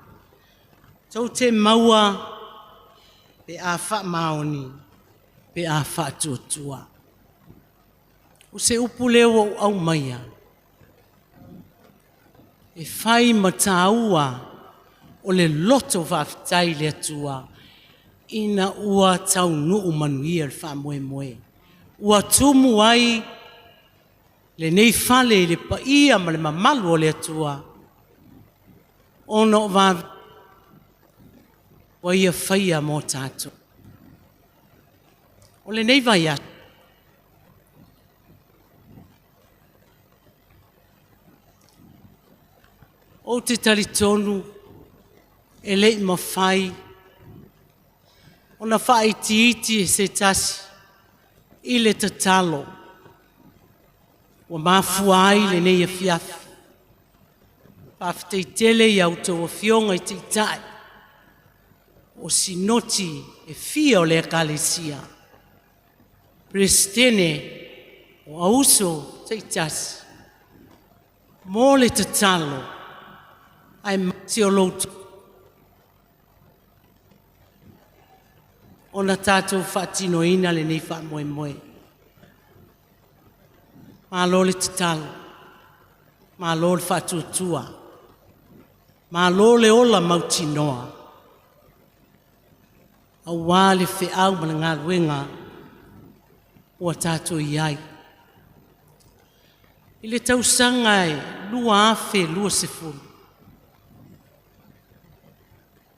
Speaker 7: Tau te maua pe a wha maoni, pe a wha tuatua. O se upu leo au maia. E whai mataua o le loto whaafitai le atua, ina ua tau nuu manuia le wha moe moe. Ua tumu ai le nei whale le paia ma le mamalu o le atua. Ono wa wa ia whaia mō tātou. O le nei vai atu. O te taritonu, e lei mawhai, o na whai tiiti e se tasi, I le tatalo, wa mafua ai le nei a fiafi. Pāwhitei tele I auto o fionga I te itai. O sinoti e fia o le akalesia. Prestene o Au Uso Taitasi. Mō le tatalo, ai mati o loutu. O na tātou whaatino ina le nei wha moe moe. Mālo le tatalo, mālo le whaatuatua, mālo le ola mautinoa. A wale fe au mana ngā ruenga o tātou iai. I le tausanga e lua afe lua se furu.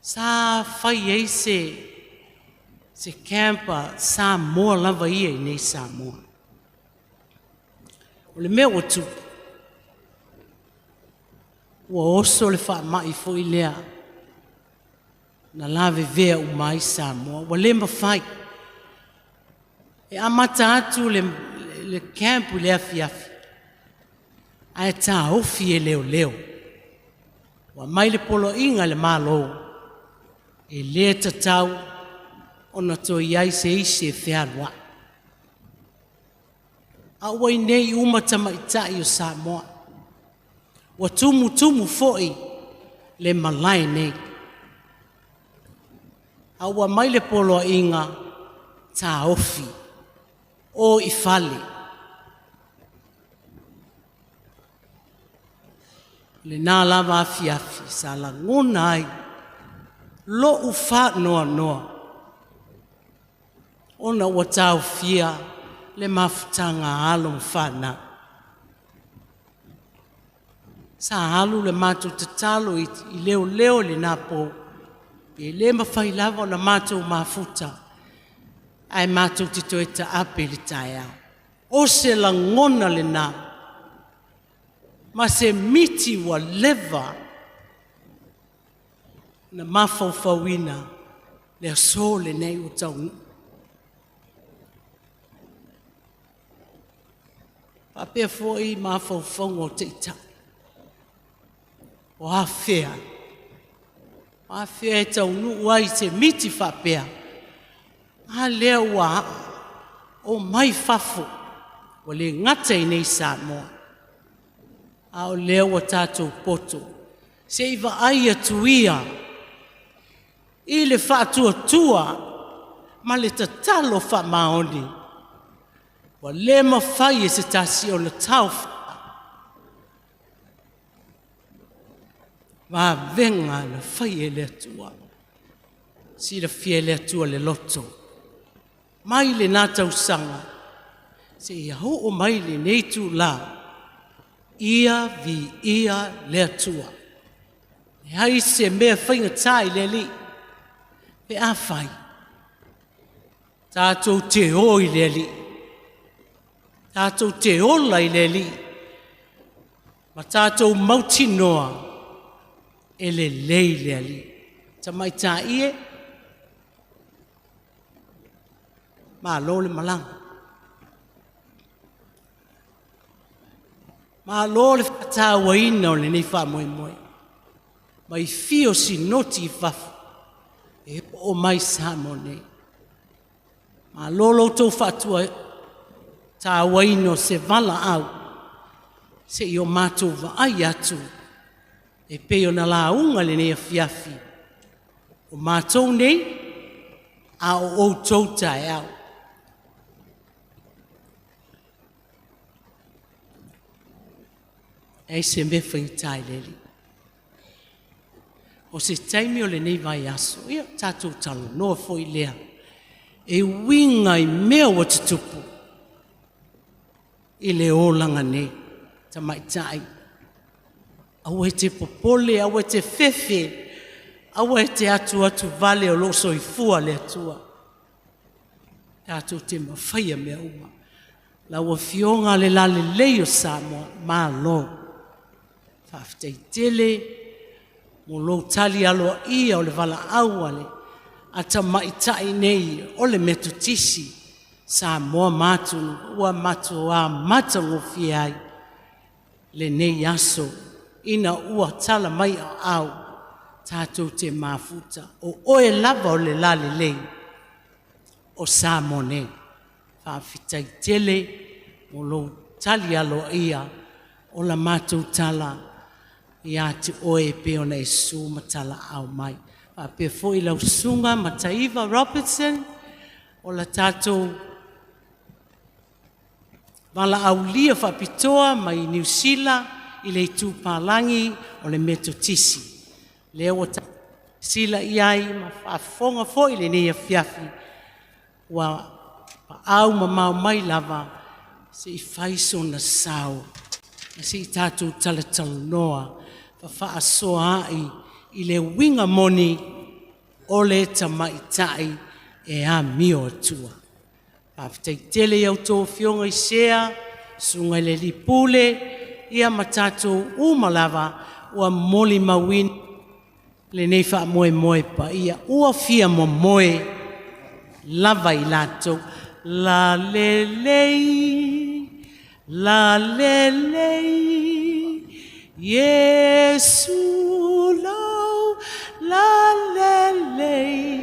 Speaker 7: Sa whai ei se camper sa moa lava ia I nei sa moa. O le mea o tu. Ua oso le wha mai fo I lea. Na lave vea umai sa moa. Wa le mawhai. E amata atu le camp le afiafi. Ai tā ofi e leo leo. Wa mai le polo inga le malo. E le tatau ona to iai se isi e whiarua. A wai nei uma tamaitai o Samoa. Wa tumu foi le malai nei. A wa mai le polo inga tā ofi o i fale. Le nā lava afiafi sa la ngona ai lo ufa noa. Ona wa tau fia le mafutanga alo mfana. Sa halu le matu tatalo i leo le napo. Pe le mawhai lava na matu mafuta. Ai matu tito e ta ape le taia. O se la ngona le na. Ma se miti wa leva. Na mafawina le so le nei o tau. Pape foi mafawfongo te ita. O hafea. O hafea e tau nu wai se miti whapea. A lea wa o mai fafo. O le ngata i nei Samoa. A o lea wa tātou poto. Se iwa ai atuia. I le whātua ma le tatalo wha maoni. Wa le mawhai e se tasi o le tau wha. Wa venga na whai e le atua. Si la fia le atua le loto. Mai le nātau sanga. Se ia ho o mai le neitu la. Ia vi ia le atua. E hai se mea whainga tai le li. Pe a whai. Tātou te o i le li. Tātou te ola i le li. Ma tātou mauti noa. E le lei le li. Tamaitai ie. Ma lo le malanga. Ma lo le whatawa ina o le nei wha moe. Mai fio si noti i wafu. E o mai samo nei. Ma lo tau whatua tā waino se vala au. Se i o mātou wa ai atu. E peo na la unga le nei a fiafi. O mātou nei. A o tautai au. E se me whaitai leli. O se taimi o le nei vai aso. Ia tātou talo noa foi lea. E winga i mea wa tutupu. I le olanga nei. Tamaitai. Au e te popole, au e te fefe. Au e te atu vale o loso i fua le atua. Tātou te mawhaia mea uma. La wa fionga le lale leo Samoa. Ma lo. Whaaftei tele, mo lo tali aloa ia o le wala auale, a tamaitai nei o le metutisi, sa moa mātunu, ua matua matango fiai, le nei aso, ina ua tala mai au, tātou te mafuta, o oe lava o le lale lei, o Samoa nei, whaafitai tele, mo lo tali aloa ia, o la mātou tala, ia te oe peo na esu matala au mai. Pa pe fo i lau sunga Mataiva Robertson o la tātou wala au lia whapitoa mai New Zealand i le tūpālangi o le metotisi. Leo o sila iai ma whaafonga fo i le nea fiafi wa pa au ma mau mai lava se i whaiso na sao. Se i tātou talatala noa fa soa i le winga moni o le tamaitai e a mio atua. Pāwhitai tele au tō fionga i sea, sunga le lipule, ia matatou umalava ua moli mawin le nei wha moe pa ia ua fia mo moe lava i latou la lelei, la lelei, Yesu lau, la lelei,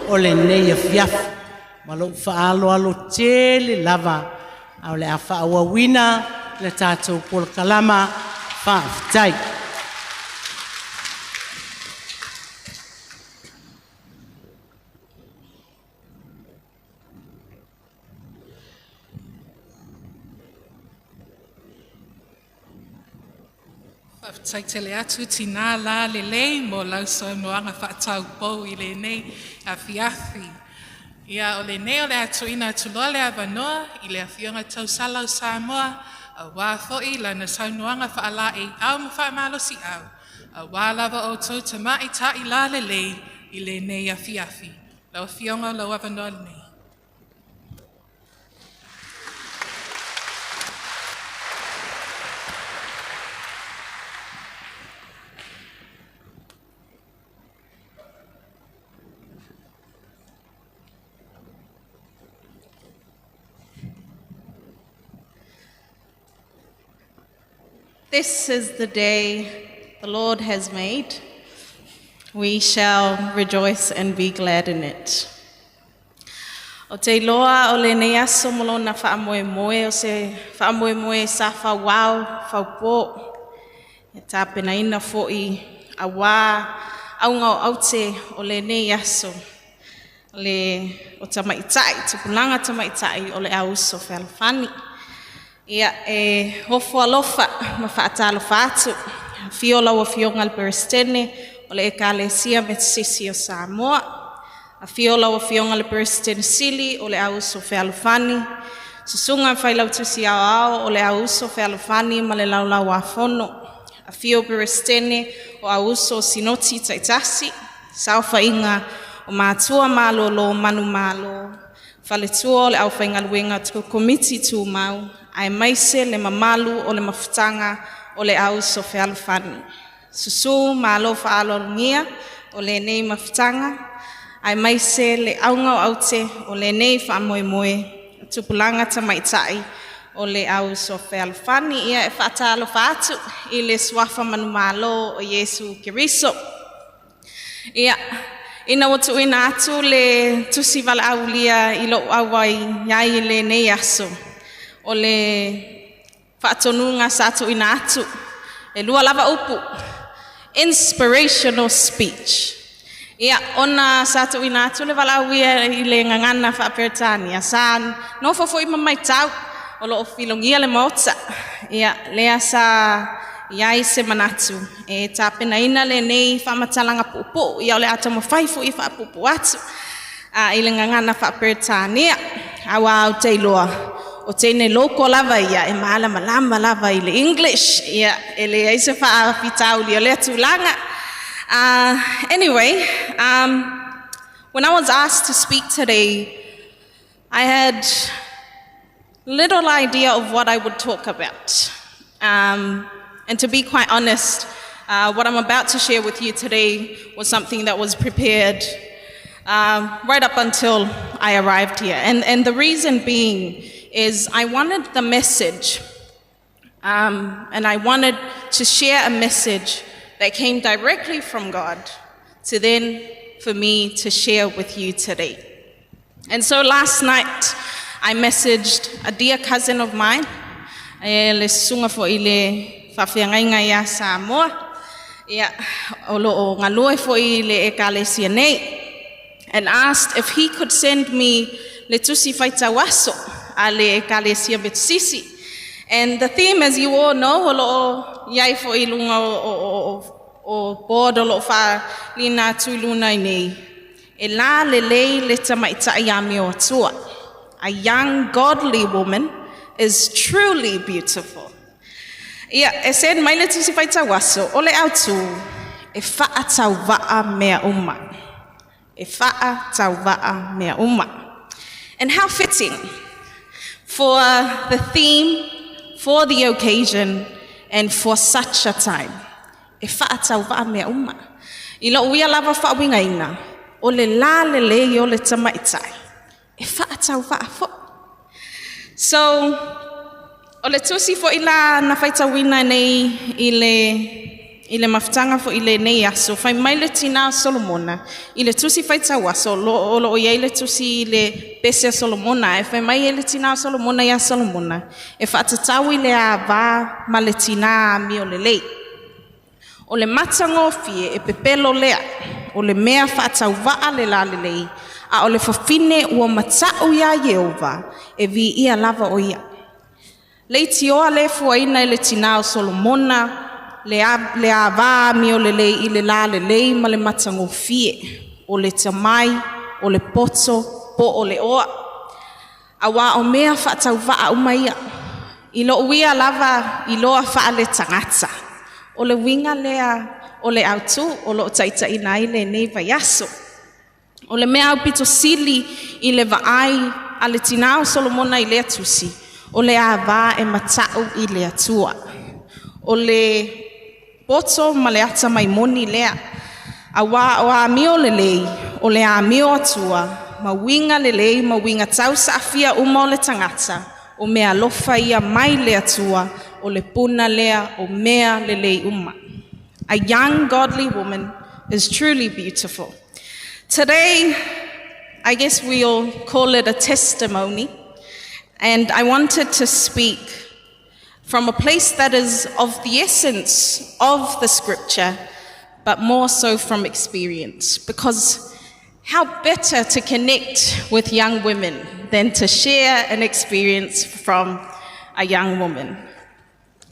Speaker 7: o le nei a fiafu, ma lo whaalo alo tele lava, au le a whaawawina, le tātou pola kalama, whaafitai.
Speaker 6: Whaftaitele atu tina la lelei mo lausa noanga whaatau pou I le nei a fiafi. Ia o le nei o le atu ina tuloa le avanoa I le awhionga tau salau Samoa a wā foi lana saunoanga whaala e au ma whaamalo si au. A wā lava o tau Tamaitai la lelei I le nei a fiafi. Lau whionga lau avanoa le nei.
Speaker 8: This is the day the Lord has made. We shall rejoice and be glad in it. O te loa o le nei aso molona whaamoe o se whaamoe sa whawau, whaupo. E tāpena ina fo'i a wā aunga o aute o le nei aso. O Tamaitai, tupulanga Tamaitai o le Au Uso whalawhani. Ia e hofo alofa ma whaatalo whaatu. Fiola o fionga al Peristene o le ekalesia me sisi o Samoa. A fiola o fionga le Peristene sili o le Au Uso whalawhani. Susunga whailau tusi ao o le Au Uso whalawhani ma le laulau a fono. A fio Peristene o Au Uso sinoti taitasi. Saufa inga o mātua malo lo manu malo. Whaletua o le au whainga luenga tuku komiti tu mau. Ai maise le mamalu o le mafutanga o le Au Uso whalawhani. Susu malo whaalo ngia o le nei mafutanga. Ai maise le aunga o aute o le nei whaamoemoe. Tupulanga Tamaitai o le Au Uso whalawhani. Ia e whaatalo whaatu I le swafa manu malo o Yesu Kiriso. Ia ina watu ina atu le tusi wala aulia I lo awai yai le nei aso. O le whaatonunga sato ina atu. E lua lava upu. Inspirational speech. Ia ona sato ina atu le walawia I le ngangana whaapertania. Saan no fofo I mamai tau. O lo filongia le maotsa. Ia lea sa iai se manatu. E tāpena ina le nei whamatalanga pupu. Ia o le atamo whaifu I whaapupu atu. I le ngangana whaapertania. Awa au teiloa. O tēne loko lava ia e maala malama lava I le English. Ia e le aise whaafitau li o lea tūlanga. Anyway, when I was asked to speak today, I had little idea of what I would talk about. And to be quite honest, what I'm about to share with you today was something that was prepared right up until I arrived here. And the reason being is I wanted the message, and I wanted to share a message that came directly from God to then for me to share with you today. And so last night, I messaged a dear cousin of mine, le sunga fo I le whawhiangainga ia Samoa, ia o loo ngalue fo I le ekalesia nei, and asked if he could send me le tusi whaitauaso, a le ekalesia betsisi. And the theme, as you all know, o loo iai fo I lunga o board o loo wha lina tūluna nei, e la lelei le Tamaitai a meo atua. A young, godly woman is truly beautiful. Ia, e said mai le tusi whaitauaso, o le autu, e whaatau waa mea uma. e fa'a tauwa'a mea uma. And how fitting for the theme, for the occasion, and for such a time. E fa'a tauwa'a mea uma. I lo uia lava wha'awingaina, o le la le lei o le tamaitai. E fa'a tauwa'a fo. So, o le tusi fo ila na whaitawina nei i le mafutanga fo i le nei aso, whai mai le tina Solomona, i le tusi whaitawa, so lo o iei le tusi i le bese Solomona, e whai mai le tina Solomona ia Solomona, e whaatatau i le a wā ma le tina mi o le lei. O le matango fie e pepelo lea, o le mea whaatau waa le la le lei, a o le whawhine ua matau ia Yehova, e vi ia lava o ia. Leiti oa le fuaina i le tina o Solomona, le a wā mi o le lei i le la le lei ma le matango fie, o le tamai, o le poto, po o le oa. A wā o mea whaatau waa umaia, i lo uia lava i loa wha le tangata. O le winga lea, o le autu, o lo taita ina i le nei vaiaso. O le mea au pito sili i le vaai a le tinao Solomona i le atusi. O le ava e matau i le atua. O le poto ma le ata maimoni lea. A wā o a mio le lei, o le a mio atua, ma winga le lei, ma winga tau sa afia uma o le tangata, o mea lofa ia mai le atua, o le puna lea o mea le lei uma. A young godly woman is truly beautiful. Today, I guess we'll call it a testimony, and I wanted to speak from a place that is of the essence of the scripture, but more so from experience, because how better to connect with young women than to share an experience from a young woman.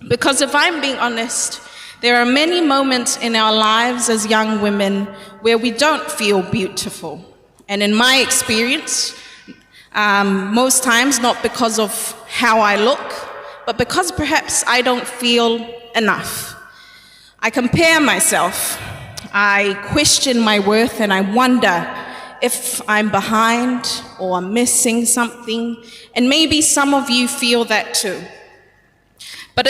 Speaker 8: Because if I'm being honest, there are many moments in our lives as young women where we don't feel beautiful. And in my experience, most times not because of how I look, but because perhaps I don't feel enough. I compare myself, I question my worth, and I wonder if I'm behind or I'm missing something. And maybe some of you feel that too. But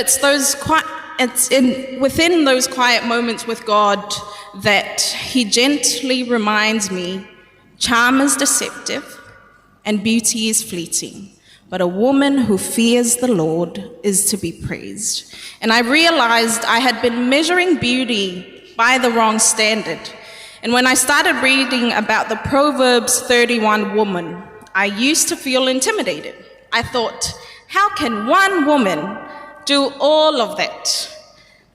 Speaker 8: within those quiet moments with God that He gently reminds me, charm is deceptive and beauty is fleeting, but a woman who fears the Lord is to be praised. And I realized I had been measuring beauty by the wrong standard. And when I started reading about the Proverbs 31 woman, I used to feel intimidated. I thought, how can one woman do all of that?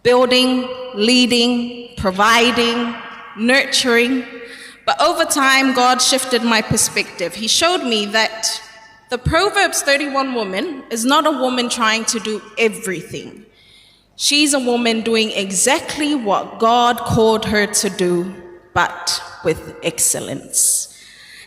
Speaker 8: Building, leading, providing, nurturing. But over time, God shifted my perspective. He showed me that the Proverbs 31 woman is not a woman trying to do everything. She's a woman doing exactly what God called her to do, but with excellence.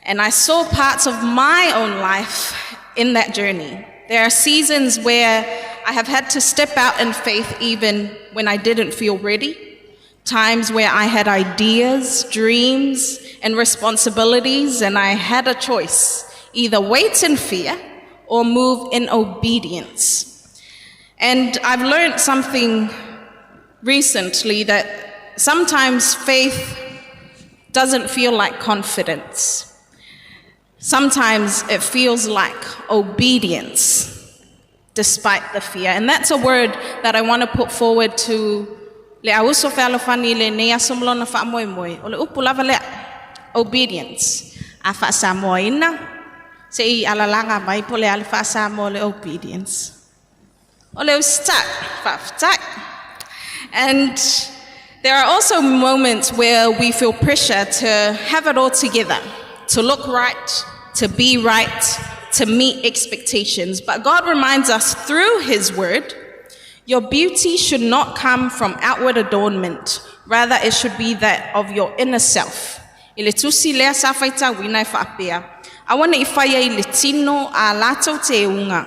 Speaker 8: And I saw parts of my own life in that journey. There are seasons where I have had to step out in faith even when I didn't feel ready. Times where I had ideas, dreams, and responsibilities, and I had a choice: either wait in fear or move in obedience. And I've learned something recently, that sometimes faith doesn't feel like confidence. Sometimes it feels like obedience, despite the fear. And that's a word that I want to put forward to le au uso whalawhani le nea somlona wha moe moe. O le upu lava lea, obedience. A wha sa moina, se I alalanga mai po le ale wha sa mo le obedience. O le ustak, wha ftak. And there are also moments where we feel pressure to have it all together, to look right, to be right, to meet expectations. But God reminds us through His word, your beauty should not come from outward adornment. Rather, it should be that of your inner self. I le tusi lea sa whaita wina e whaapea. Awana I whaia I le tino a lato te unga.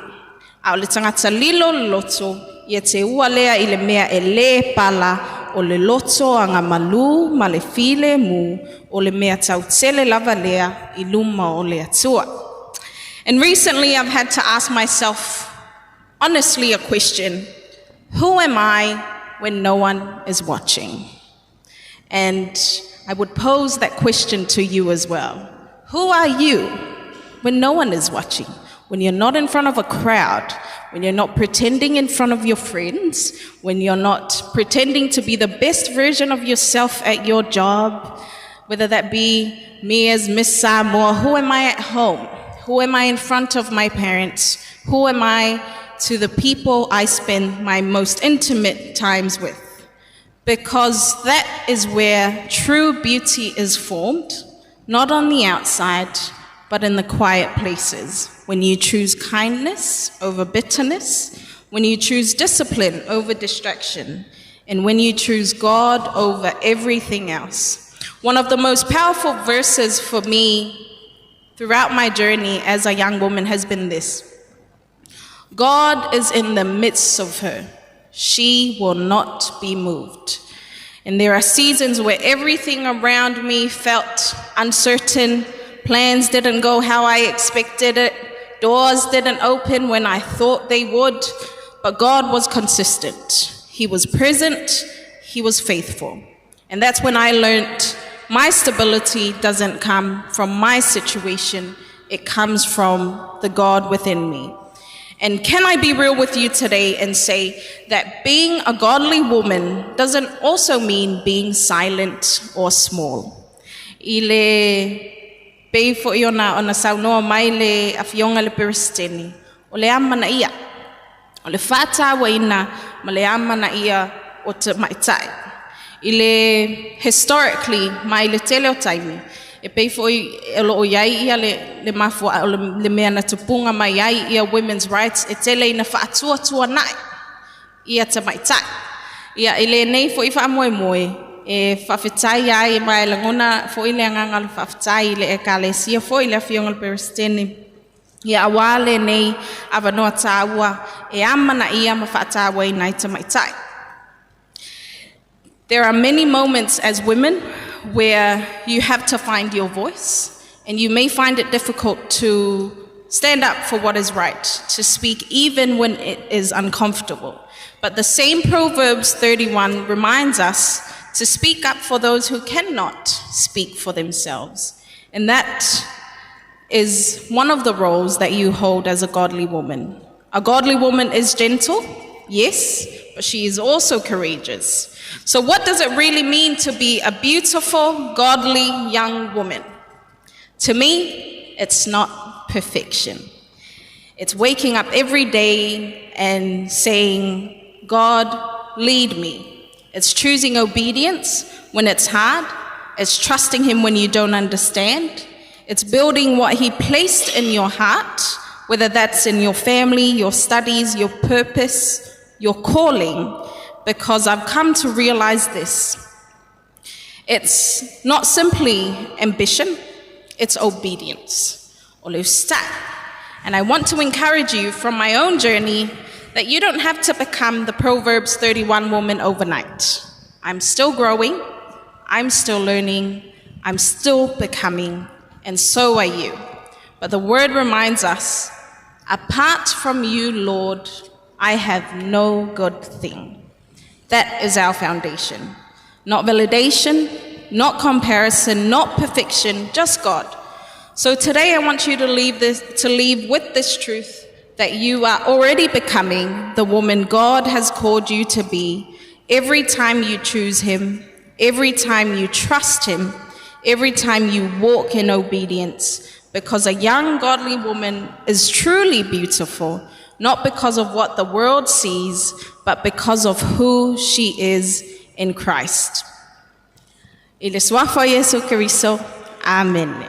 Speaker 8: A o le tangata lilo loto, ia te ua lea I le mea e le pala o le loto a ngā malu ma le file mu o le mea tautele lava lea I luma o le atua. And recently I've had to ask myself, honestly, a question. Who am I when no one is watching? And I would pose that question to you as well. Who are you when no one is watching? When you're not in front of a crowd, when you're not pretending in front of your friends, when you're not pretending to be the best version of yourself at your job, whether that be me as Miss Samoa, who am I at home? Who am I in front of my parents? Who am I to the people I spend my most intimate times with? Because that is where true beauty is formed, not on the outside, but in the quiet places. When you choose kindness over bitterness, when you choose discipline over distraction, and when you choose God over everything else. One of the most powerful verses for me throughout my journey as a young woman has been this: God is in the midst of her. She will not be moved. And there are seasons where everything around me felt uncertain. Plans didn't go how I expected it. Doors didn't open when I thought they would. But God was consistent. He was present. He was faithful. And that's when I learned my stability doesn't come from my situation. It comes from the God within me. And can I be real with you today and say that being a godly woman doesn't also mean being silent or small. Ile pei fo iona ona saunoa mai le afionga le peristeni. O le ama na ia. O le fata wa ina ma le ama na ia o Tamaitai. Ile historically mai le tele o taimi. E pei fo e lo o iai ia le mafua o le mea na tupunga mai iai ia women's rights e tele ina whaatua tua nai ia Tamaitai. Ia ile nei fo I wha moe moe e whawhitai ai mai langona fo ile anganga le whawhitai ile e kalesia fo ile awhionga le peristeni. Ia awale nei awanoa tāua e amana ia ma whaatawa I nai Tamaitai. There are many moments as women where you have to find your voice, and you may find it difficult to stand up for what is right, to speak even when it is uncomfortable. But the same Proverbs 31 reminds us to speak up for those who cannot speak for themselves. And that is one of the roles that you hold as a godly woman. A godly woman is gentle, yes, but she is also courageous. So what does it really mean to be a beautiful, godly young woman? To me, it's not perfection. It's waking up every day and saying, God, lead me. It's choosing obedience when it's hard. It's trusting Him when you don't understand. It's building what He placed in your heart, whether that's in your family, your studies, your purpose, your calling. Because I've come to realize this. It's not simply ambition, it's obedience. And I want to encourage you from my own journey that you don't have to become the Proverbs 31 woman overnight. I'm still growing, I'm still learning, I'm still becoming, and so are you. But the word reminds us, apart from you, Lord, I have no good thing. That is our foundation. Not validation, not comparison, not perfection, just God. So today I want you to leave with this truth that you are already becoming the woman God has called you to be every time you choose Him, every time you trust Him, every time you walk in obedience. Because a young godly woman is truly beautiful, not because of what the world sees, but because of who she is in Christ. Ile swafo Yesu Kristo. Amen.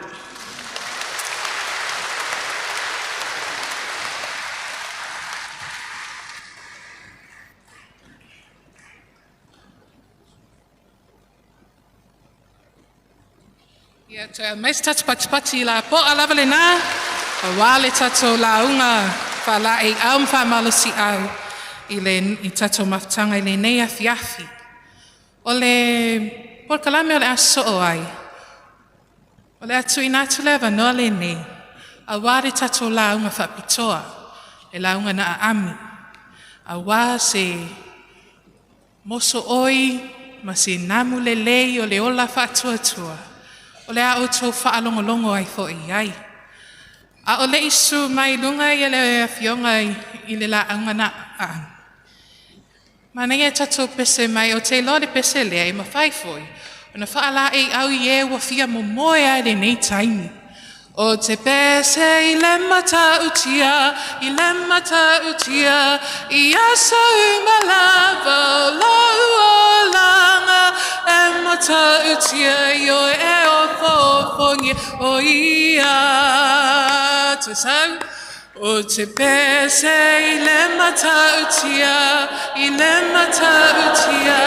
Speaker 6: Ia te mais tatu patipati la po alavale na wale tato la unga fala e am fa malusi au I tato mafutanga I le nei afiafi. O le polkalame o le aso o ai. O le atu inatu lewa no le nei. A ware tato launga whapitoa. Le launga na a ami. A wā se moso oi ma se namu le lei o le ola whatuatua. O le a o tau whaalongolongo ai fo i ai. A o le isu mai lunga i le awhionga i le launga na a ami. Mana ia tatou pese mai o te lo le pese lea i mawhai foi. O na whaala e au i e wa fia mo moe ai le nei taimi. O te pese i le mata utia, i le mata utia, i aso umalava o lau o langa, e mata utia i o e o fofongi o ia. Te sau? O te pese i le mata utia, i le mata utia.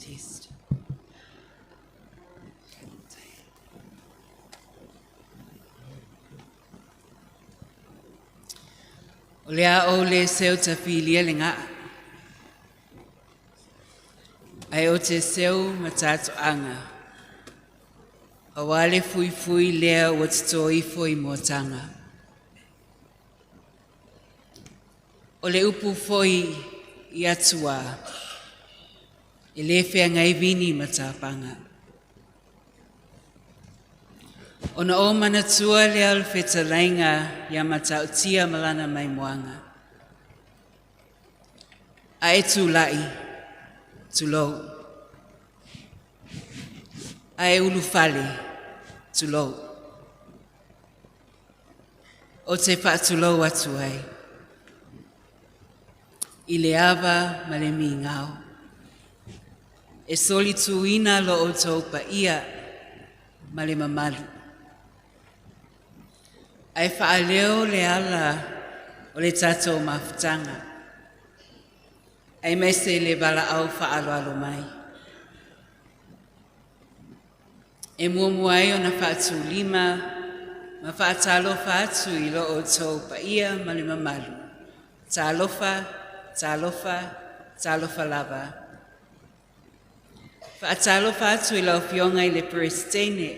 Speaker 9: Test. O lea o le seo ta whilia le ngā. Ai o te seo ma tātu anga. A wale fui fui lea o te toi fui mo tanga. O le upu fui i atua. I le whea ngai vini ma tāpanga. O na o mana tua le al wheta lainga ia ma tautia malana mai moanga. A e tū lai, tū lou. A e ulu whale, tū lou. O te whaatu lou atu ai. I le awa ma le mi ngau. E soli tuina lo o tau pa ia ma le mamalu. Ai whaaleo le ala o le tātou mafutanga. Ai mai se le wala au whaaloalo mai. E mua ai o na whaatu lima ma whaatalofa atu i lo o tau pa ia ma le mamalu. Talofa, talofa, talofa lava. Whaatalofa atu i lau whionga i le Prestene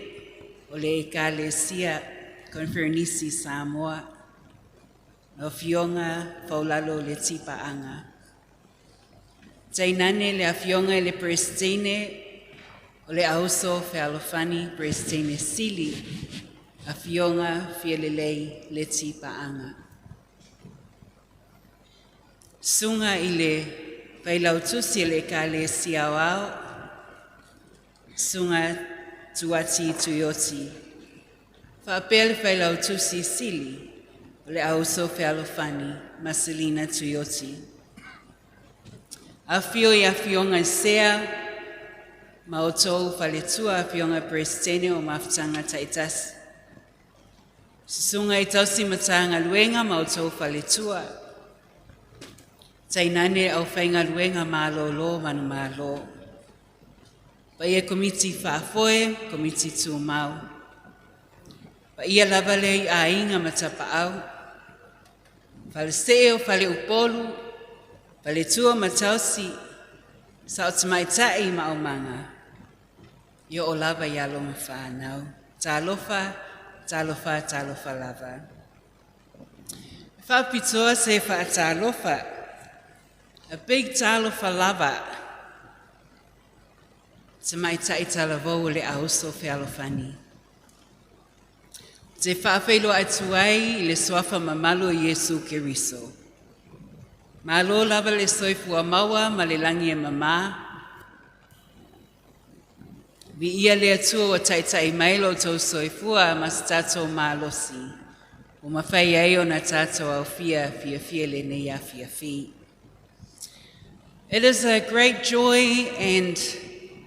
Speaker 9: o le Ekalesia Confernisi Samoa. no fionga faulalo le tipaanga. Tainane le afionga le prestine o le auso fealofani prestine sili afionga fielelei le tipaanga. Sunga ile failautusi le kale siawao, sunga tuati tuyoti. Faapele failautusi sili le auso fealofani maselina tuyoti. Afio i afionga sea, maotou faletua afionga prestene o Mafutaga Tamaitai. Sunga i tausi matanga luenga maotou faletua. Tainane au whainga luenga malolo manu malo. Pa ia komiti whaafoe, komiti tūmau. Pa ia lavale a inga matapa au. Fale seo, fale upolu, fale tua matausi, sao tamaitai maumanga. Yo o lava yalo ma whanau. Talofa, talofa, talofa lava. Whapitoa se whaatalofa. A big talofa lava. Tamaitai talavou le auso fealofani. Te whaafeilo atuai le swafa mamalo Yesu Keriso. Malo lava le soifua maua ma le langi e mama. Vi ia le atua o taitai mailo tau soifua mas tatou malosi. O mawhai ai o na tatou au fia le nei a fia. It is a great joy and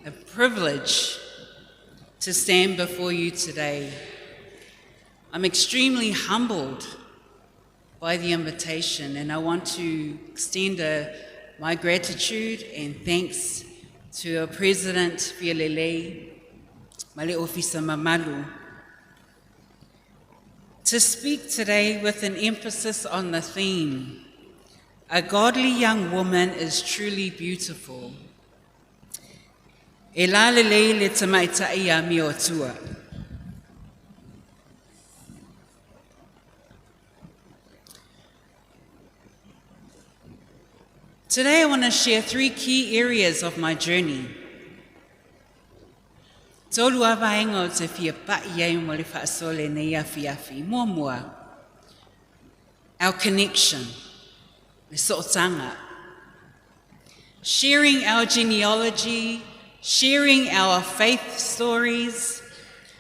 Speaker 9: a privilege to stand before you today. I'm extremely humbled by the invitation, and I want to extend my gratitude and thanks to our President Fielele, Male Ofisa Mamalu, to speak today with an emphasis on the theme, a godly young woman is truly beautiful. E la lelei le tamaitai a mi o tua. Today I want to share 3 key areas of my journey. Tolu avaenga o te fia pa'i ai mo le whaasole nei afi mua. Our connection, le so'otanga. Sharing our genealogy, sharing our faith stories,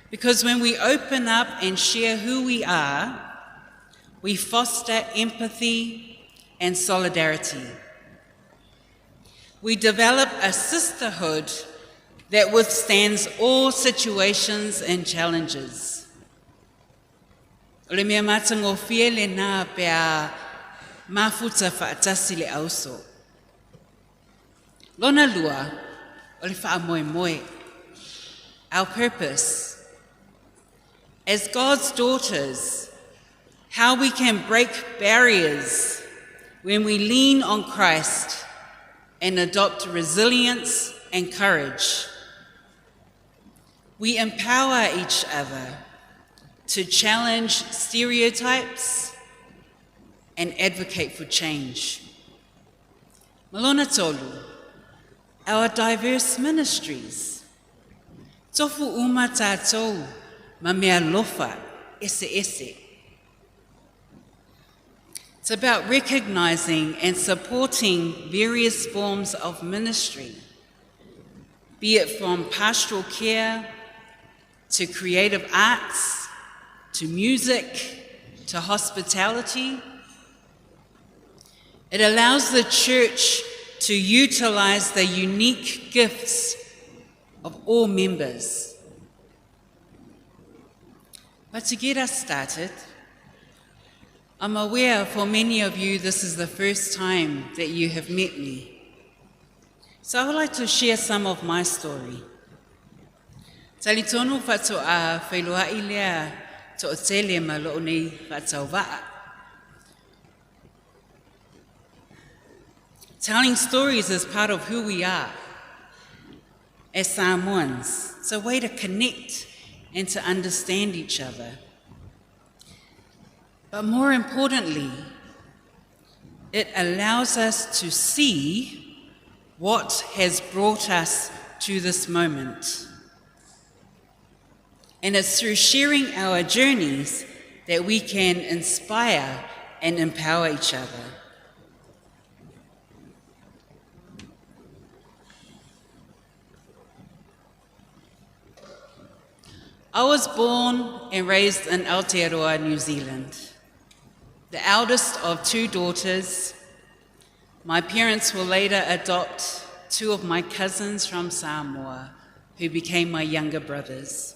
Speaker 9: because when we open up and share who we are, we foster empathy and solidarity. We develop a sisterhood that withstands all situations and challenges. Ole mea matangofie le nā pea Mafutaga Tamaitai Au Uso. Lona lua, ole whaamoemoe. Our purpose. As God's daughters, how we can break barriers when we lean on Christ and adopt resilience and courage. We empower each other to challenge stereotypes and advocate for change. Malona tolu, our diverse ministries. Tofu uma tātou, ma mea lofa, ese. It's about recognizing and supporting various forms of ministry, be it from pastoral care to creative arts, to music, to hospitality. It allows the church to utilize the unique gifts of all members. But to get us started, I'm aware for many of you this is the first time that you have met me. So I would like to share some of my story. Talitonu fatoa whailoa lea to o tele ma loo nei whatauwaa. Telling stories is part of who we are as Samoans. It's a way to connect and to understand each other. But more importantly, It allows us to see what has brought us to this moment. And it's through sharing our journeys that we can inspire and empower each other. I was born and raised in Aotearoa, New Zealand. The eldest of 2 daughters. My parents will later adopt 2 of my cousins from Samoa, who became my younger brothers.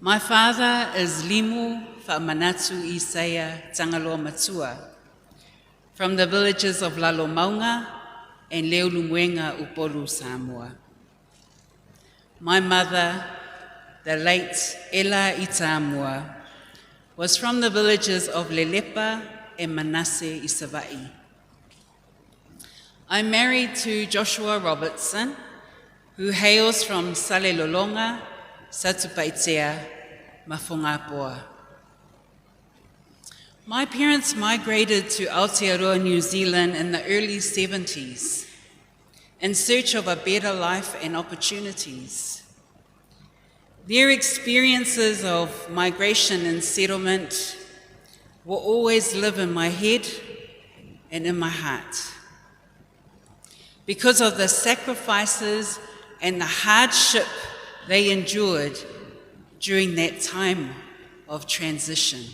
Speaker 9: My father is Limu Whaamanatu Isaya Tangaloa Matua, from the villages of Lalomaunga and Leolumuenga, Upolu, Samoa. My mother, the late Ela Itamua, was from the villages of Lelepa and Manasseh, Isava'i. I'm married to Joshua Robertson, who hails from Salelolonga, Satupaitea, Mafungapua. My parents migrated to Aotearoa, New Zealand in the early 70s in search of a better life and opportunities. Their experiences of migration and settlement will always live in my head and in my heart. Because of the sacrifices and the hardship they endured during that time of transition.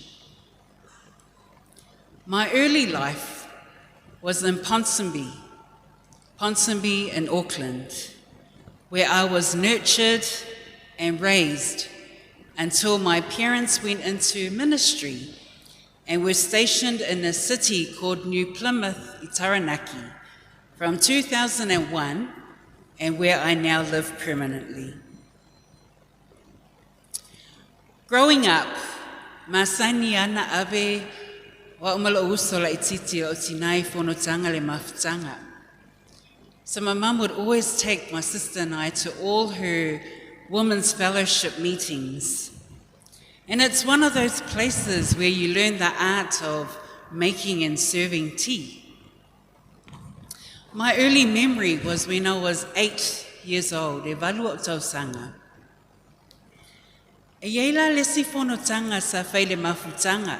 Speaker 9: My early life was in Ponsonby in Auckland, where I was nurtured and raised until my parents went into ministry and were stationed in a city called New Plymouth, i Taranaki, from 2001, and where I now live permanently. Growing up, masani ana ave wa umalo uso la ititi o tinai whanotanga le mafutanga. So my mum would always take my sister and I to all her women's fellowship meetings. And it's one of those places where you learn the art of making and serving tea. My early memory was when I was 8 years old, e walu o tausanga. E yeila lesi whanotanga sa whaile mafutanga.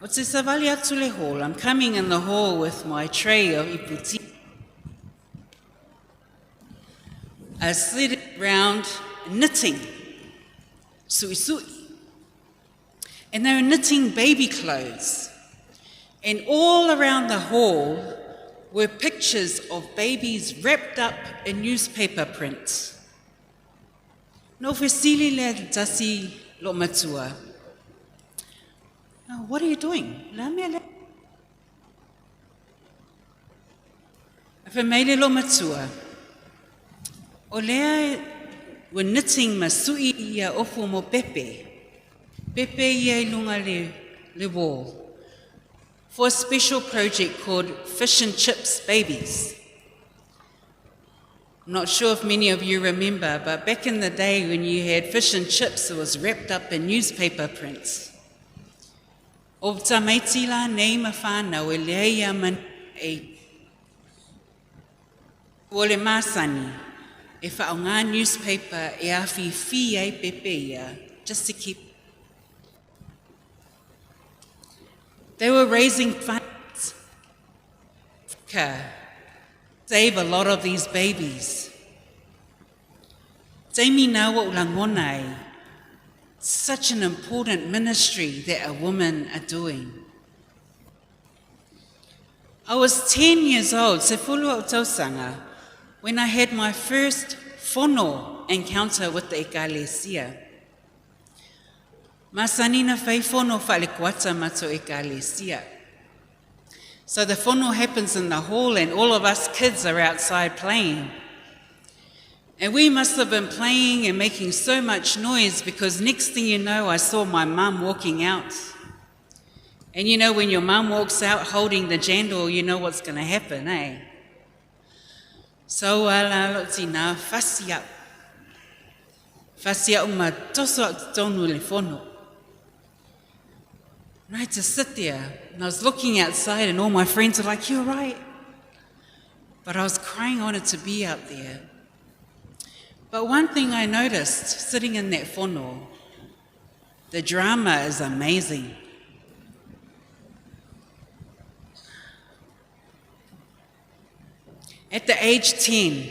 Speaker 9: O te savali atu le hall, I'm coming in the hall with my tray of iputi. I slid around knitting, sui. And they were knitting baby clothes. And all around the hall were pictures of babies wrapped up in newspaper prints. No fesili le tasi lo matua. Now, what are you doing? La mea le. If I made lo matua, o lea were knitting masui ia ofu mo pepe. Pepe ia ilunga le wall. For a special project called Fish and Chips Babies. I'm not sure if many of you remember, but back in the day when you had fish and chips, it was wrapped up in newspaper prints. O tamaitila nei mawhana o leia man e ole masani e whaonga newspaper e awhi ai pepe ia, just to keep. They were raising funds to save a lot of these babies. Taimi nawa ulangonai. Such an important ministry that a women are doing. I was 10 years old, se fulua o tausanga, when I had my first whono encounter with the ekalesia. Masanina fai whono whalekuata mato ekalesia. So the whono happens in the hall and all of us kids are outside playing. And we must have been playing and making so much noise because next thing you know, I saw my mum walking out. And you know, when your mum walks out holding the jandal, you know what's going to happen, eh? So, lotina, fasia. Fasia uma toso tonu le whono. And I had to sit there, and I was looking outside, and all my friends were like, "You're right." But I was crying, I wanted to be out there. But one thing I noticed, sitting in that whono, the drama is amazing. At the age 10,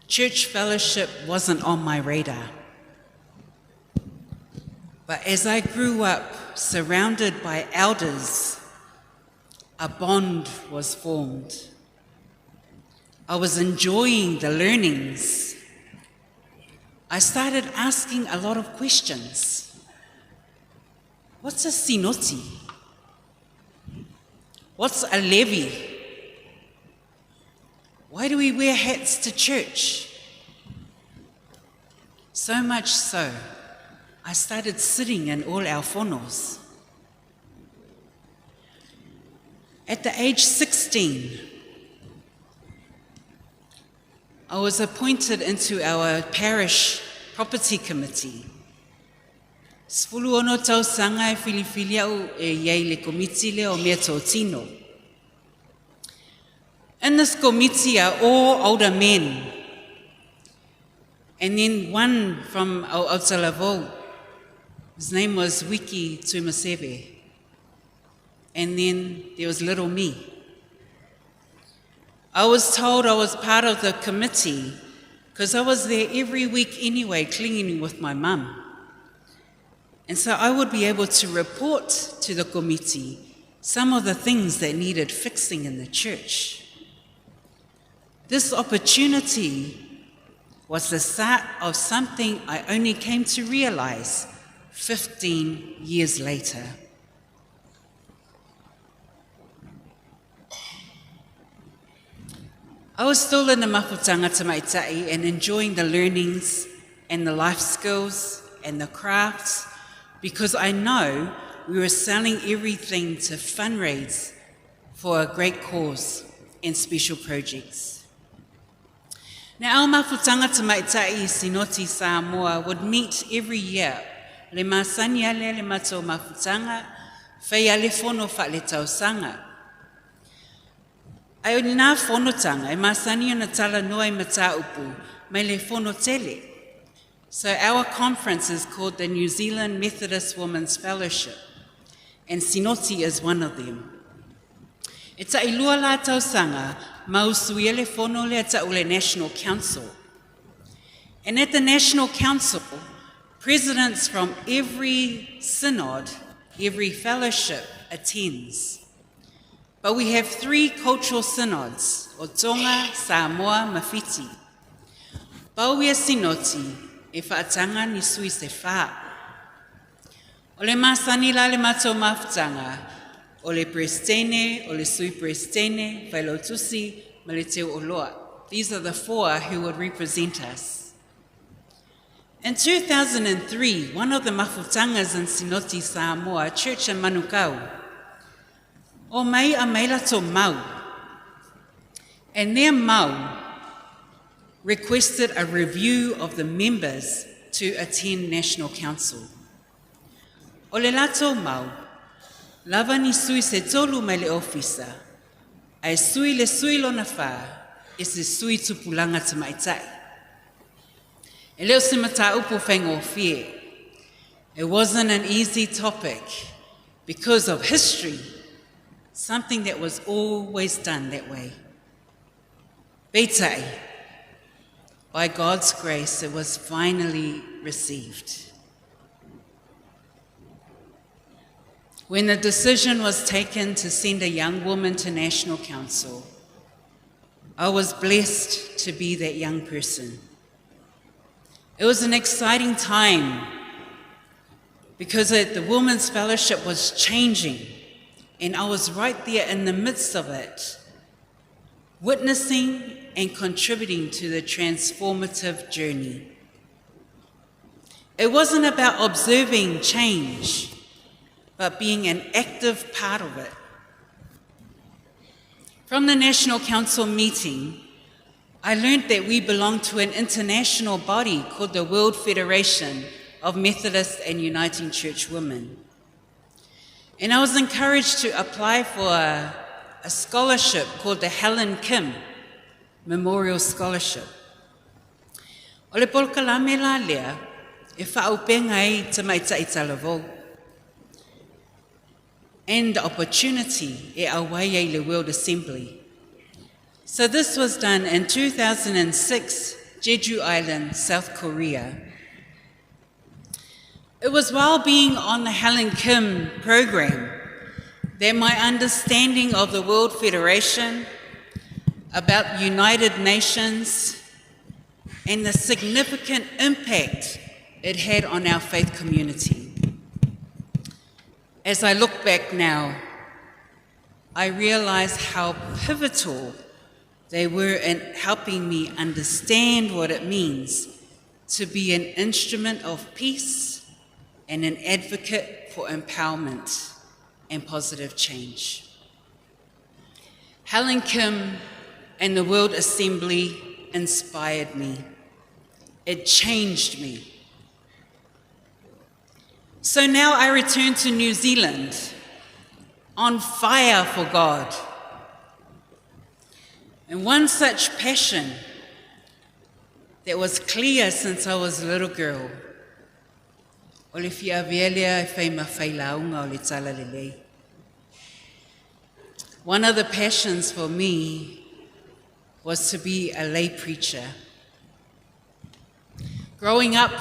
Speaker 9: church fellowship wasn't on my radar. But as I grew up, surrounded by elders, a bond was formed. I was enjoying the learnings. I started asking a lot of questions. What's a sinoti? What's a levy? Why do we wear hats to church? So much so, I started sitting in all our whonos. At the age 16, I was appointed into our parish property committee. Sfulu ono tau sanga e filifili au e iei le komiti leo mea tō tino. In this committee are all older men. And then one from Aotearoa, his name was Wiki Tumaseve. And then there was little me. I was told I was part of the committee because I was there every week anyway, clinging with my mum. And so I would be able to report to the committee some of the things that needed fixing in the church. This opportunity was the start of something I only came to realize 15 years later. I was still in the Mafutaga Tamaitai and enjoying the learnings and the life skills and the crafts because I know we were selling everything to fundraise for a great cause and special projects. Now, our Mafutaga Tamaitai Sinoti Samoa would meet every year. Le masani ale le mato mafutanga, whai ale whono wha le tausanga. Ai o ni nā whonotanga, e masani o na tala noa I mata upu, mai le whono tele. So our conference is called the New Zealand Methodist Women's Fellowship, and Sinoti is one of them. E ta ilua la tausanga, mausui le whono le ta ule National Council. And at the National Council, presidents from every synod, every fellowship attends. But we have 3 cultural synods, o Tonga, Samoa, Mawhiti. Pauia Sinoti, e whaatanga ni sui se wha. O le masani la le mato mafutanga, o le prestene, o le sui prestene, whailotusi, ma le teo oloa. These are the 4 who would represent us. In 2003, one of the mafutangas in Sinoti Samoa, a church in Manukau, o mai a meilato mau, and their mau requested a review of the members to attend National Council. O le lato mau, lava ni sui se tolu mai le ofisa, ai sui le sui lona wha, e se sui tupulanga tamaitai. E leo se mata upo whengo fie. It wasn't an easy topic because of history, something that was always done that way. Beitai, by God's grace, it was finally received. When the decision was taken to send a young woman to National Council, I was blessed to be that young person. It was an exciting time because the Women's Fellowship was changing, and I was right there in the midst of it, witnessing and contributing to the transformative journey. It wasn't about observing change, but being an active part of it. From the National Council meeting, I learned that we belong to an international body called the World Federation of Methodist and Uniting Church Women. And I was encouraged to apply for a scholarship called the Helen Kim Memorial Scholarship. O le polkalame la lea, e whaupenga ai Tamaitai Au Uso. And the opportunity e awai ai le World Assembly. So this was done in 2006, Jeju Island, South Korea. It was while being on the Helen Kim program that my understanding of the World Federation, about United Nations, and the significant impact it had on our faith community. As I look back now, I realize how pivotal they were in helping me understand what it means to be an instrument of peace and an advocate for empowerment and positive change. Helen Kim and the World Assembly inspired me. It changed me. So now I return to New Zealand, on fire for God. And one such passion that was clear since I was a little girl. O le fia velia e whai mawhailaunga o le tala lelei. One of the passions for me was to be a lay preacher. Growing up,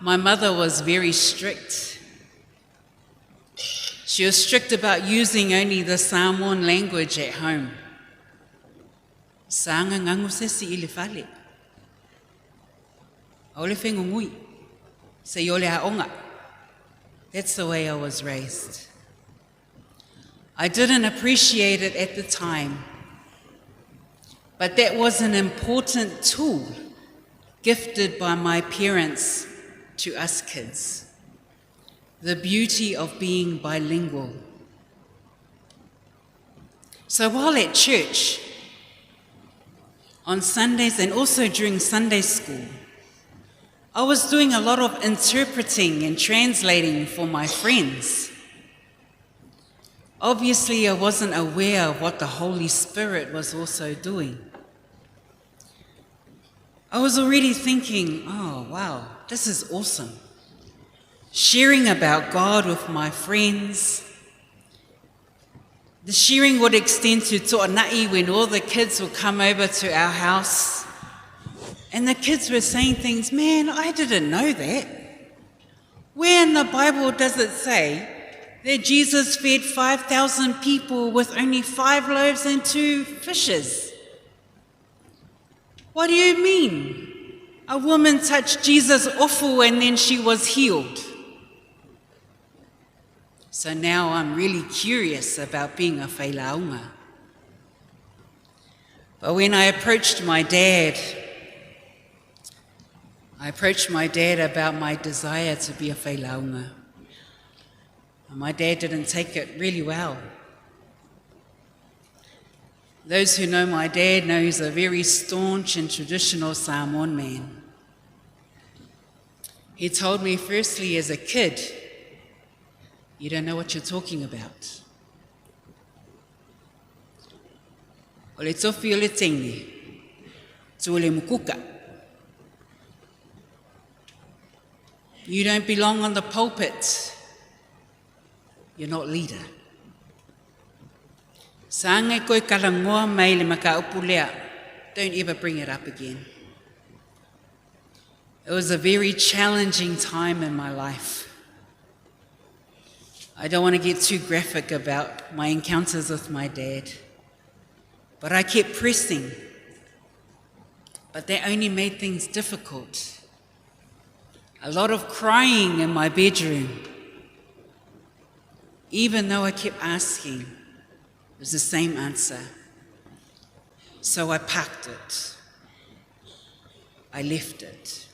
Speaker 9: my mother was very strict. She was strict about using only the Samoan language at home. Sanga ngangu sesi I le whale. O le whengungui. Se yole haonga. That's the way I was raised. I didn't appreciate it at the time, but that was an important tool gifted by my parents to us kids. The beauty of being bilingual. So while at church, on Sundays and also during Sunday school, I was doing a lot of interpreting and translating for my friends. Obviously, I wasn't aware of what the Holy Spirit was also doing. I was already thinking, oh, wow, this is awesome. Sharing about God with my friends. The sharing would extend to to'ana'i when all the kids would come over to our house. And the kids were saying things, man, I didn't know that. Where in the Bible does it say that Jesus fed 5,000 people with only 5 loaves and 2 fishes? What do you mean? A woman touched Jesus' ofu and then she was healed. So now I'm really curious about being a whailaunga. But when I approached my dad about my desire to be a whailaunga. And my dad didn't take it really well. Those who know my dad know he's a very staunch and traditional Samoan man. He told me firstly as a kid, you don't know what you're talking about. O le tofi o le tenge, tu o le mukuka. You don't belong on the pulpit. You're not leader. Sāngai koe karangoa mai le makaupu lea. Don't ever bring it up again. It was a very challenging time in my life. I don't want to get too graphic about my encounters with my dad, but I kept pressing. But that only made things difficult. A lot of crying in my bedroom. Even though I kept asking, it was the same answer. So I packed it. I left it.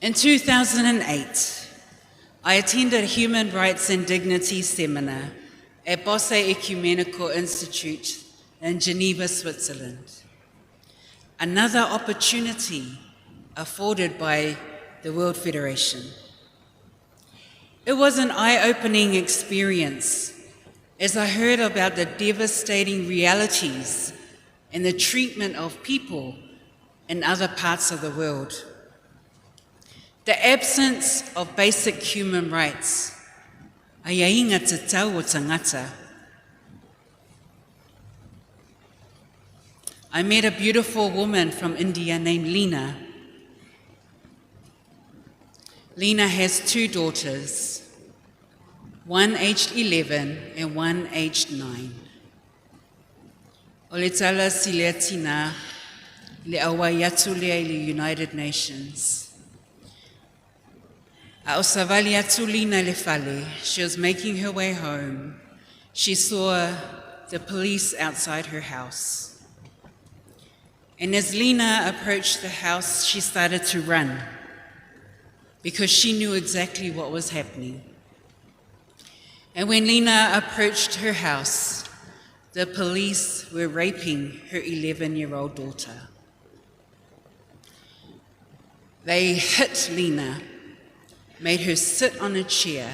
Speaker 9: In 2008, I attended a Human Rights and Dignity seminar at Bosse Ecumenical Institute in Geneva, Switzerland. Another opportunity afforded by the World Federation. It was an eye-opening experience as I heard about the devastating realities and the treatment of people in other parts of the world. The absence of basic human rights. Ai ainga te tau o tangata. I met a beautiful woman from India named Lena. Lena has 2 daughters, one aged 11 and one aged 9. O le tala si lea tina, le awai atu lea I le United Nations. A o savali atu Lena le fale, she was making her way home. She saw the police outside her house. And as Lena approached the house, she started to run because she knew exactly what was happening. And when Lena approached her house, the police were raping her 11-year-old daughter. They hit Lena, made her sit on a chair,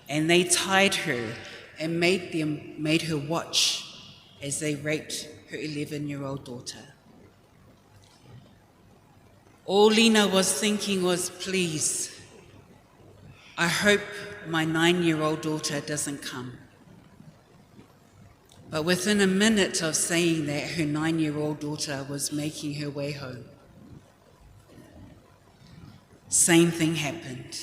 Speaker 9: and they tied her and made her watch as they raped her 11-year-old daughter. All Lena was thinking was, please, I hope my 9-year-old daughter doesn't come. But within a minute of saying that, her 9-year-old daughter was making her way home. Same thing happened.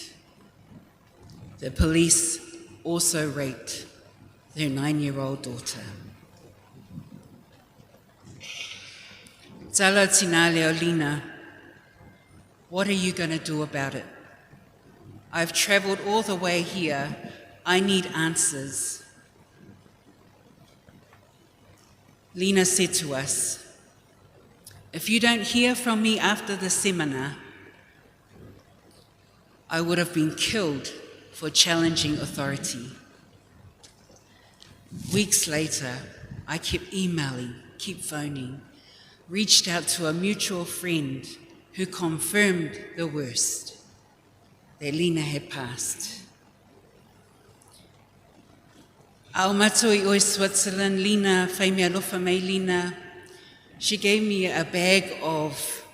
Speaker 9: The police also raped their 9-year-old daughter. Tala tina leo Lena, what are you going to do about it? I've traveled all the way here. I need answers. Lena said to us, if you don't hear from me after the seminar, I would have been killed for challenging authority. Weeks later, I kept emailing, kept phoning, reached out to a mutual friend who confirmed the worst, that Lena had passed. Ao matoi oi Switzerland, Lena, whai mea lofa mai Lena, she gave me a bag of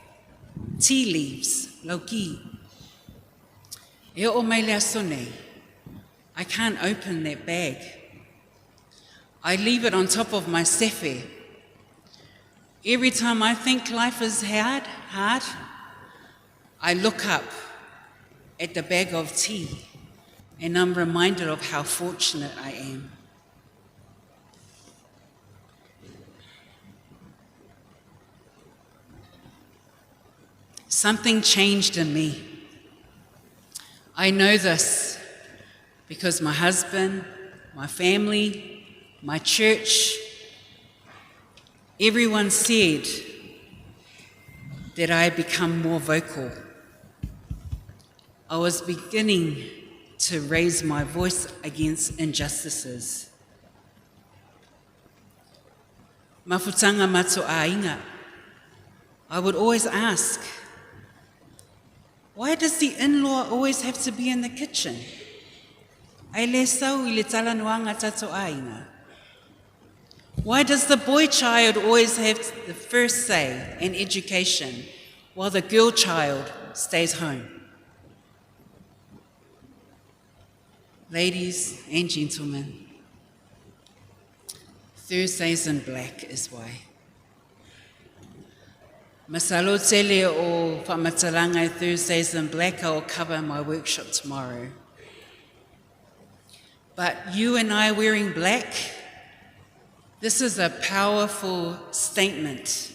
Speaker 9: tea leaves, lauki. E o mai lea sone, I can't open that bag. I leave it on top of my sefe. Every time I think life is hard, I look up at the bag of tea and I'm reminded of how fortunate I am. Something changed in me. I know this because my husband, my family, my church, everyone said that I had become more vocal. I was beginning to raise my voice against injustices. Mafutaga Tamaitai. I would always ask, why does the in-law always have to be in the kitchen? Ai le sau I le talanuanga tatoaina. Why does the boy child always have the first say in education while the girl child stays home? Ladies and gentlemen, Thursdays in black is why. Masalo tele o whamatalanga Thursdays in black, I will cover my workshop tomorrow. But you and I wearing black, this is a powerful statement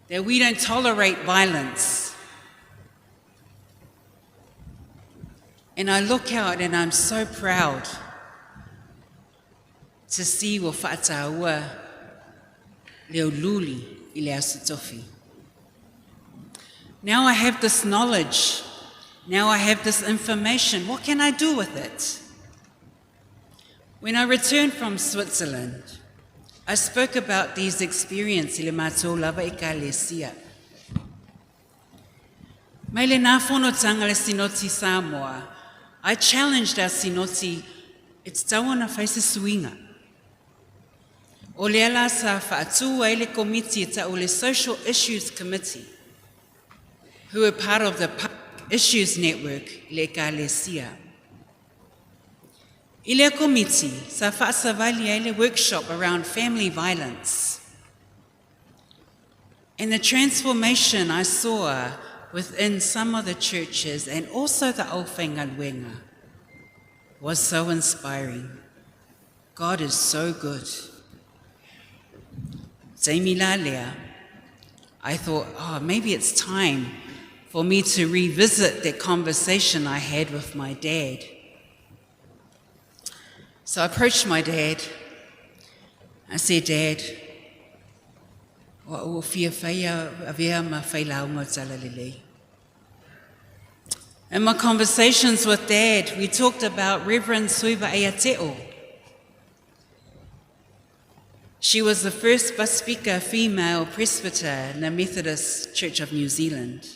Speaker 9: that we don't tolerate violence. And I look out and I'm so proud to see wo whaataua leo luli I le asutofi. Now I have this knowledge. Now I have this information. What can I do with it? When I returned from Switzerland, I spoke about these experiences I le mātou lava I ka lesia. Mai le nā whanotanga le Sinoti Samoa, I challenged our sinoti, it's tawana faisa suinga. O le ala sa whaatu ai le komiti e ta o le Social Issues Committee, who are part of the Public Issues Network, le Kalesia. I le komiti, sa whaasawali ai le workshop around family violence. And the transformation I saw within some of the churches and also the Awhengaluenga was so inspiring. God is so good. Zaimila lea, I thought, maybe it's time for me to revisit that conversation I had with my dad. So I approached my dad. I said, Dad, o fia whaia avea ma whailaunga talalelei. In my conversations with Dad, we talked about Reverend Suiva Eateo. She was the first Pacifica female presbyter in the Methodist Church of New Zealand.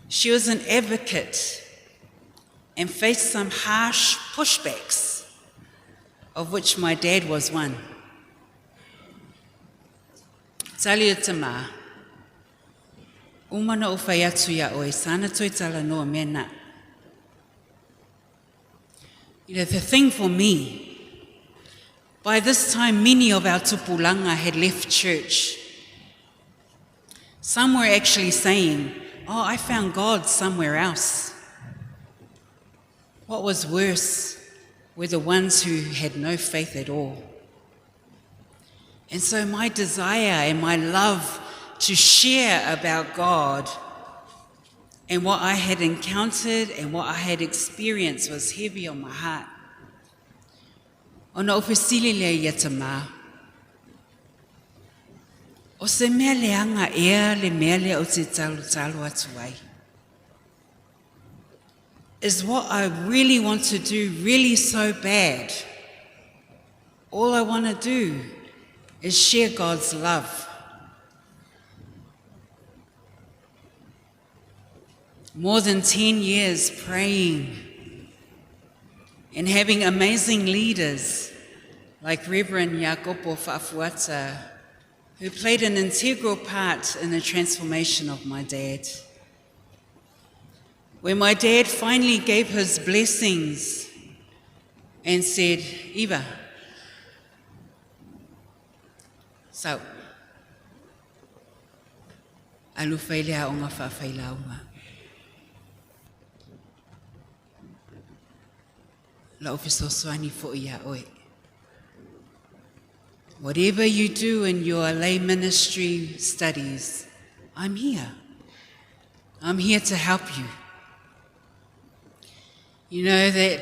Speaker 9: She was an advocate and faced some harsh pushbacks, of which my dad was one. Talia tama, umana o whai atu ia oe, sana toi tala noa mena. The thing for me, by this time many of our tupulanga had left church. Some were actually saying, I found God somewhere else. What was worse were the ones who had no faith at all. And so my desire and my love to share about God and what I had encountered and what I had experienced was heavy on my heart. Ona ofesili le ia tama. O se mea leanga ea le mea le o te talo atu ai. Is what I really want to do really so bad? All I want to do is share God's love. More than 10 years praying and having amazing leaders like Reverend Jacopo Fa'afuata, who played an integral part in the transformation of my dad. When my dad finally gave his blessings and said, Eva, so, alu whailea o ngā whawhailaunga. La ofisoswani fo ia oe. Whatever you do in your lay ministry studies, I'm here. I'm here to help you. You know, that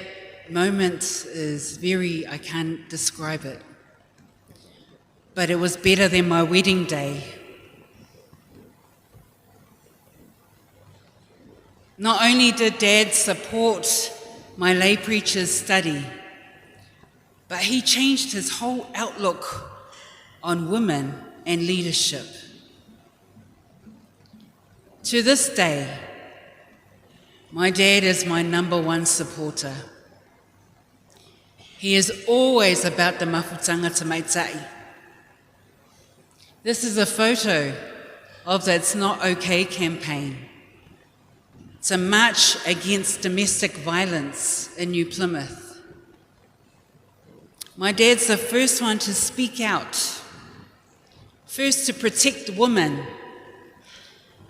Speaker 9: moment is I can't describe it. But it was better than my wedding day. Not only did Dad support my lay preacher's study, but he changed his whole outlook on women and leadership. To this day, my dad is my #1 supporter. He is always about the Mafutaga Tamaitai. This is a photo of the It's Not Okay campaign. It's a march against domestic violence in New Plymouth. My dad's the first one to speak out, first to protect women,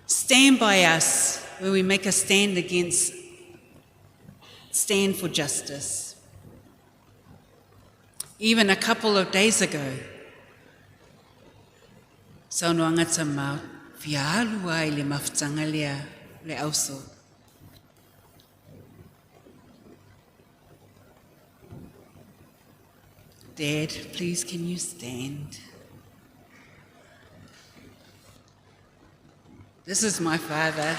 Speaker 9: stand by us when we make a stand for justice. Even a couple of days ago, saunoanga tamau, fialu ai le mafutanga le Au Uso. Dad, please can you stand? This is my father.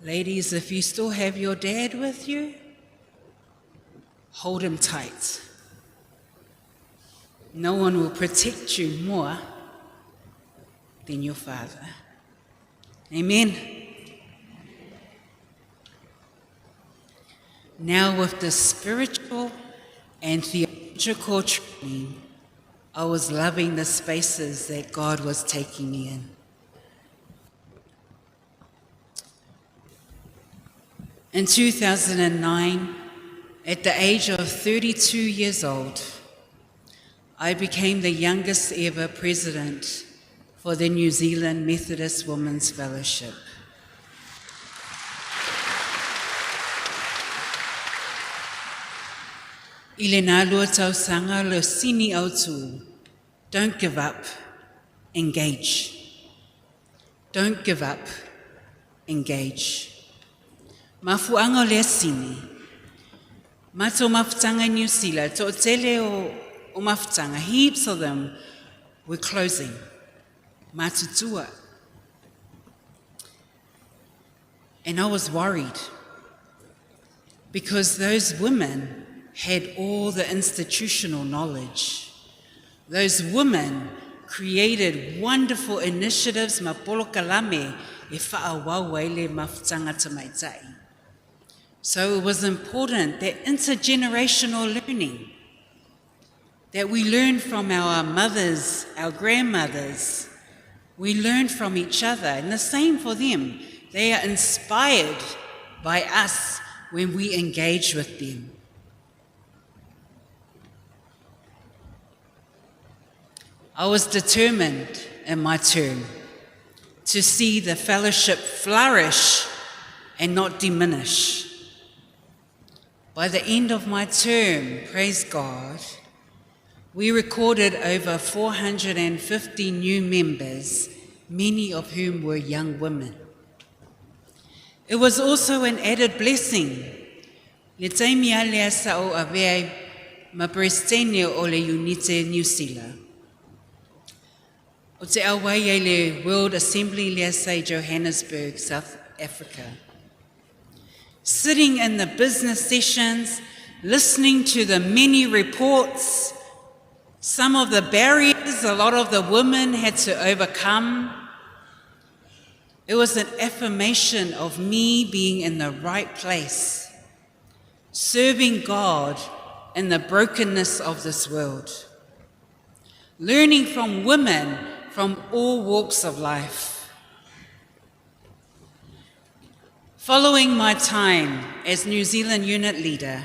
Speaker 9: Ladies, if you still have your dad with you, hold him tight. No one will protect you more than your father. Amen. Now, with the spiritual and theological training, I was loving the spaces that God was taking me in. In 2009, at the age of 32 years old, I became the youngest ever president for the New Zealand Methodist Women's Fellowship. I le nā lua tausanga le sini au tū. Don't give up, engage. Don't give up, engage. Mafuanga le sini. Mato mafutanga New Zealand, to tele o mafutanga, heaps of them were closing. Matutua. And I was worried because those women had all the institutional knowledge. Those women created wonderful initiatives, mapolokalame e whaawawaile Mafutaga Tamaitai. So it was important that intergenerational learning, that we learn from our mothers, our grandmothers, we learn from each other, and the same for them. They are inspired by us when we engage with them. I was determined in my term to see the fellowship flourish and not diminish. By the end of my term, praise God, we recorded over 450 new members, many of whom were young women. It was also an added blessing. Le taimia lea sa o avea ma prestene o le Unite New Zealand. O te awai e le World Assembly lea sa Johannesburg, South Africa. Sitting in the business sessions, listening to the many reports, some of the barriers a lot of the women had to overcome. It was an affirmation of me being in the right place, serving God in the brokenness of this world, learning from women from all walks of life. Following my time as New Zealand unit leader,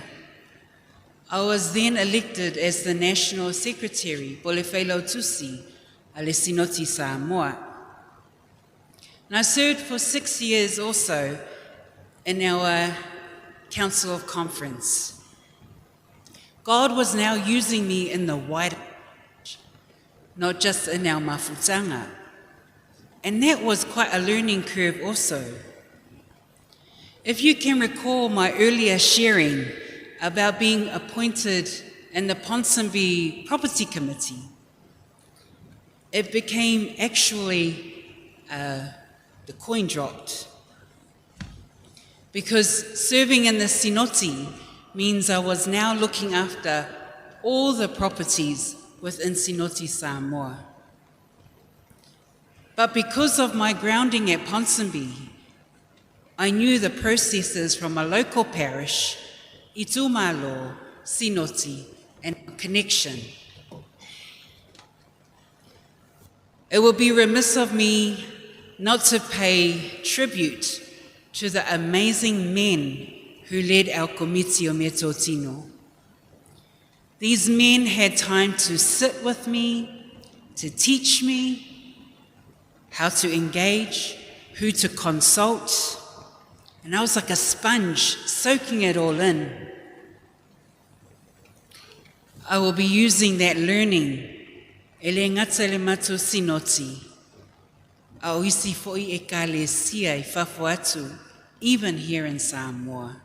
Speaker 9: I was then elected as the National Secretary, Polefelo Tusi, ale Sinoti Samoa. And I served for 6 years also in our Council of Conference. God was now using me in the wider, not just in our mafutanga. And that was quite a learning curve also. If you can recall my earlier sharing about being appointed in the Ponsonby Property Committee, it became actually the coin dropped. Because serving in the Sinoti means I was now looking after all the properties within Sinoti Samoa. But because of my grounding at Ponsonby, I knew the processes from a local parish, Itumalo, Sinoti, and connection. It would be remiss of me not to pay tribute to the amazing men who led our Komitio Metotino. These men had time to sit with me, to teach me how to engage, who to consult, and I was like a sponge, soaking it all in. I will be using that learning, ele ngata le matu sinoti, au isi foi e kale sia I fafuatu, even here in Samoa.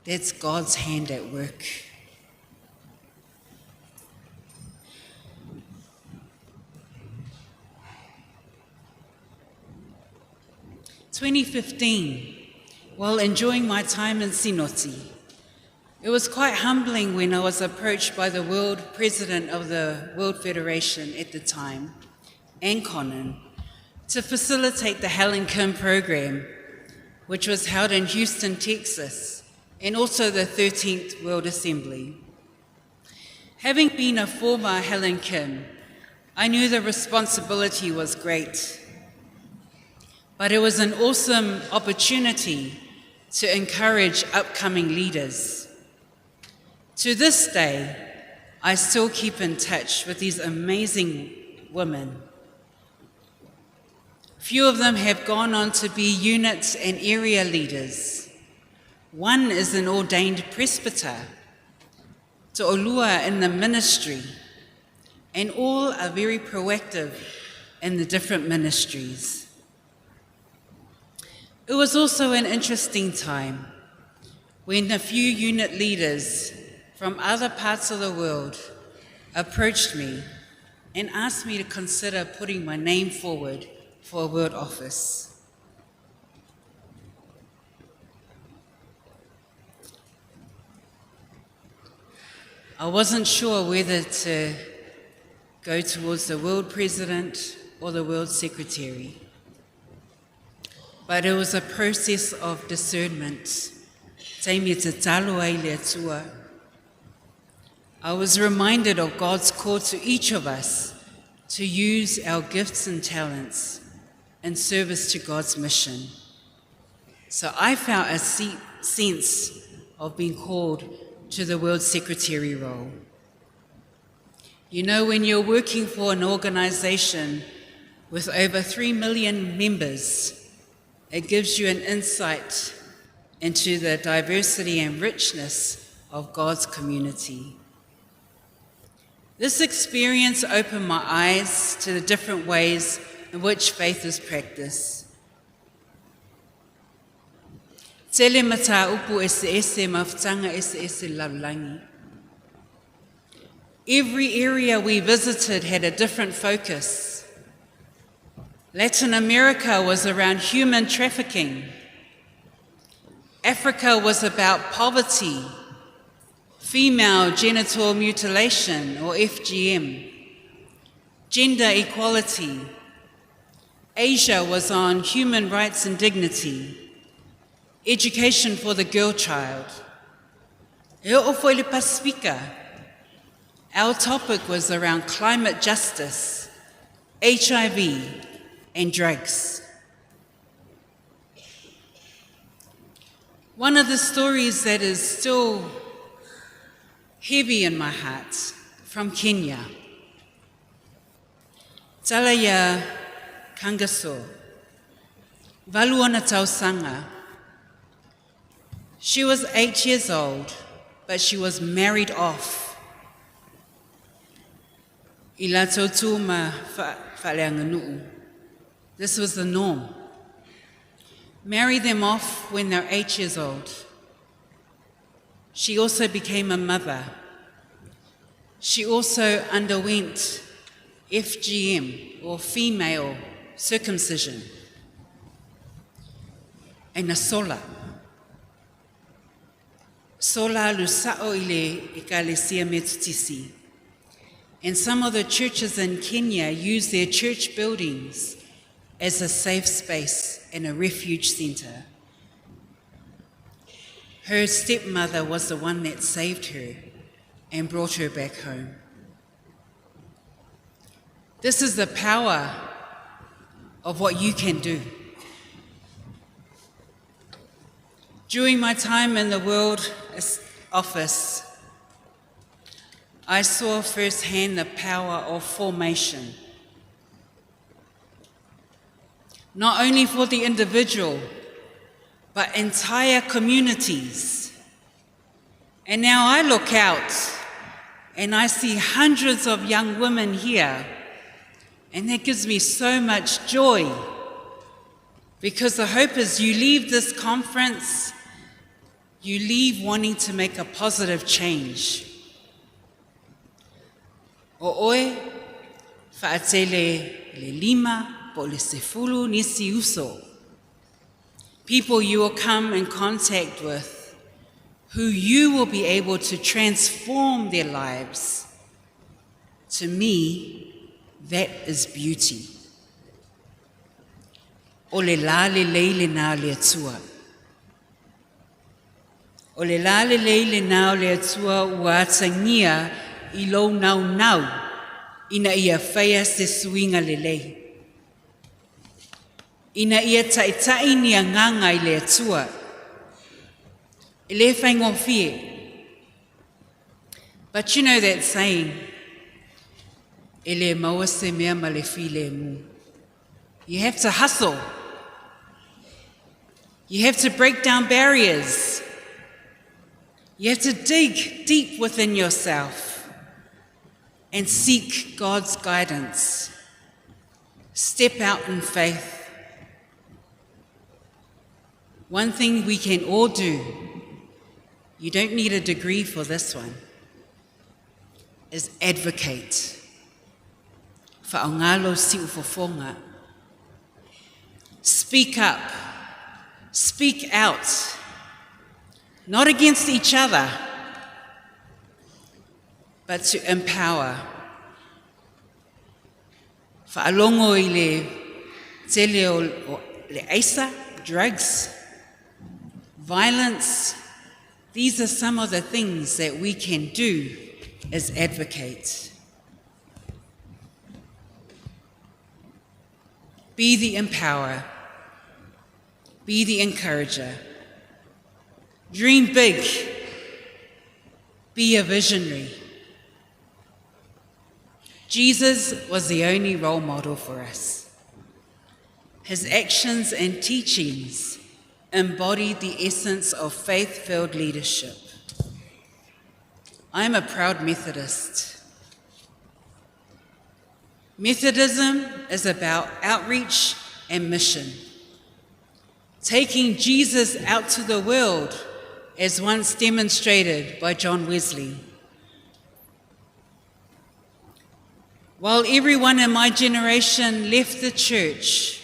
Speaker 9: That's God's hand at work. In 2015, while enjoying my time in Sinoti, It was quite humbling when I was approached by the world president of the World Federation at the time, Ann Connon, to facilitate the Helen Kim program, which was held in Houston, Texas, and also the 13th World Assembly. Having been a former Helen Kim, I knew the responsibility was great, but it was an awesome opportunity to encourage upcoming leaders. To this day, I still keep in touch with these amazing women. Few of them have gone on to be unit and area leaders. One is an ordained presbyter, to olua in the ministry, and all are very proactive in the different ministries. It was also an interesting time when a few unit leaders from other parts of the world approached me and asked me to consider putting my name forward for a world office. I wasn't sure whether to go towards the world president or the world secretary, but it was a process of discernment. I was reminded of God's call to each of us to use our gifts and talents in service to God's mission. So I felt a sense of being called to the World Secretary role. You know, when you're working for an organization with over 3 million members, it gives you an insight into the diversity and richness of God's community. This experience opened my eyes to the different ways in which faith is practiced. Tele mata upu ese mafutanga ese laulangi. Every area we visited had a different focus. Latin America was around human trafficking. Africa was about poverty, female genital mutilation, or FGM, gender equality. Asia was on human rights and dignity, education for the girl child. Our topic was around climate justice, HIV, and drugs. One of the stories that is still heavy in my heart, from Kenya. Talaya Kangaso, Valuana Tausanga. She was 8 years old, but she was married off. This was the norm. Marry them off when they're 8 years old. She also became a mother. She also underwent FGM, or female circumcision, and a sola. Sola lusao ile ekalesia metutisi. And some of the churches in Kenya use their church buildings as a safe space and a refuge center. Her stepmother was the one that saved her and brought her back home. This is the power of what you can do. During my time in the World Office, I saw firsthand the power of formation. Not only for the individual, but entire communities. And now I look out and I see hundreds of young women here, and that gives me so much joy, because the hope is you leave this conference, you leave wanting to make a positive change. O oe, whaatele le lima po le sefulu nisi uso. People you will come in contact with who you will be able to transform their lives. To me, that is beauty. O le la le leile na le atua. O le la le leile na le atua ua atangia I lo nau nau ina ia whaia se suinga le lei. Ina ia taitai ni a nganga I le atua. I le whaingofie. But you know that saying, e le maua se mea ma le while mu. You have to hustle. You have to break down barriers. You have to dig deep within yourself and seek God's guidance. Step out in faith. One thing we can all do, you don't need a degree for this one, is advocate. Whaongalo si ufofonga. Speak up. Speak out. Not against each other, but to empower. Whaalongo I le tele o le aisa, drugs, violence. These are some of the things that we can do as advocates. Be the empowerer. Be the encourager. Dream big. Be a visionary. Jesus was the only role model for us. His actions and teachings embodied the essence of faith-filled leadership. I am a proud Methodist. Methodism is about outreach and mission, taking Jesus out to the world, as once demonstrated by John Wesley. While everyone in my generation left the church,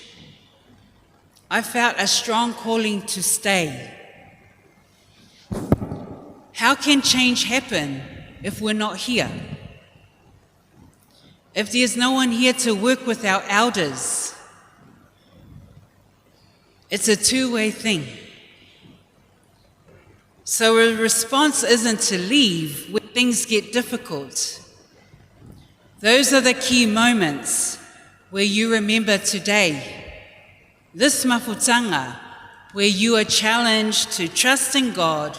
Speaker 9: I felt a strong calling to stay. How can change happen if we're not here? If there's no one here to work with our elders? It's a two-way thing. So a response isn't to leave when things get difficult. Those are the key moments where you remember today, this mafutanga, where you are challenged to trust in God,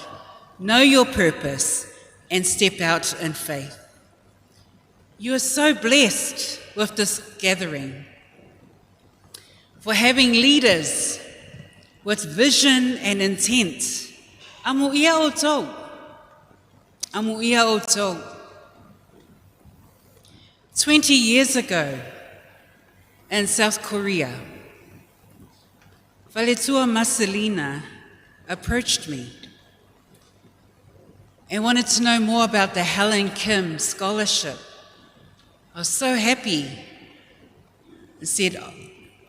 Speaker 9: know your purpose, and step out in faith. You are so blessed with this gathering, for having leaders with vision and intent. Amu ia o tau. Amu ia o tau. 20 years ago in South Korea, Valetua Marcelina approached me and wanted to know more about the Helen Kim Scholarship. I was so happy and said,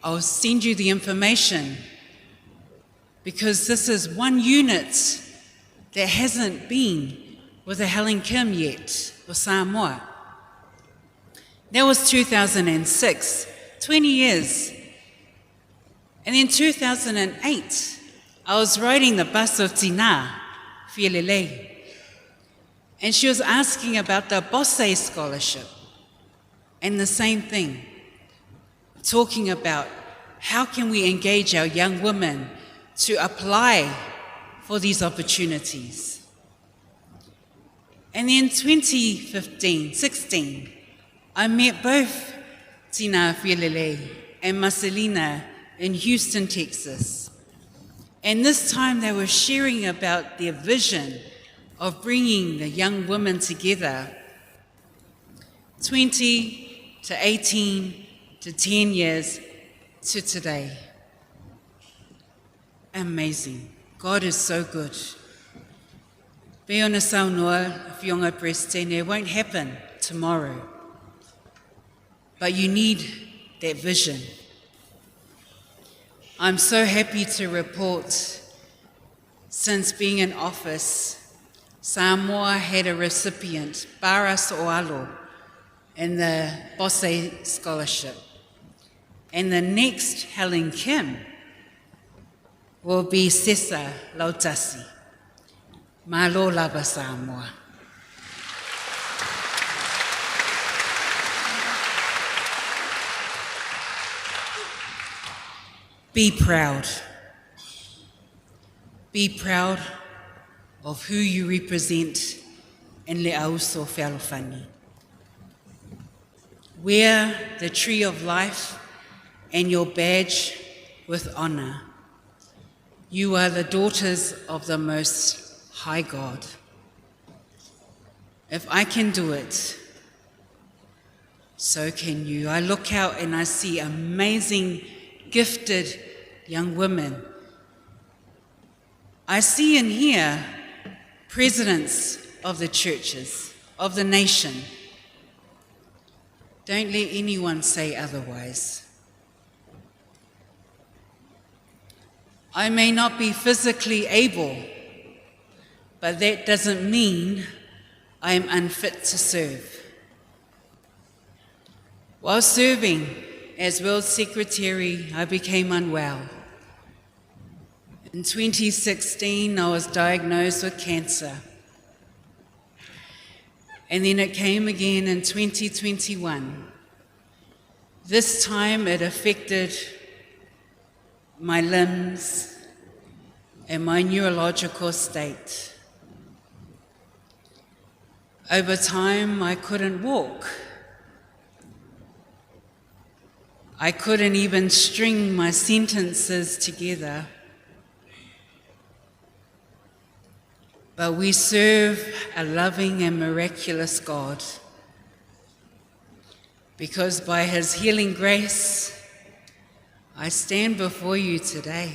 Speaker 9: I'll send you the information, because this is one unit that hasn't been with a Helen Kim yet, or Samoa. That was 2006, 20 years. And in 2008, I was riding the bus of Tina, Fielele, and she was asking about the Bosse Scholarship, and the same thing, talking about how can we engage our young women to apply for these opportunities. And then 2015-16, I met both Tina Fielele and Marcelina in Houston, Texas. And this time they were sharing about their vision of bringing the young women together. 20 to 18 to 10 years to today. Amazing. God is so good. Beona saunoa, fionga prestene, it won't happen tomorrow. But you need that vision. I'm so happy to report, since being in office, Samoa had a recipient, Bara Soalo, in the Bosse Scholarship. And the next Helen Kim will be Sesa Lautasi. Malo lava Samoa. Be proud. Be proud of who you represent in Le Au Uso Whalofani. Wear the tree of life and your badge with honor. You are the daughters of the Most High God. If I can do it, so can you. I look out and I see amazing, gifted young women. I see and hear presidents of the churches, of the nation. Don't let anyone say otherwise. I may not be physically able, but that doesn't mean I am unfit to serve. While serving as World Secretary, I became unwell. In 2016, I was diagnosed with cancer. And then it came again in 2021. This time it affected my limbs and my neurological state. Over time, I couldn't walk. I couldn't even string my sentences together. But we serve a loving and miraculous God, because by His healing grace, I stand before you today.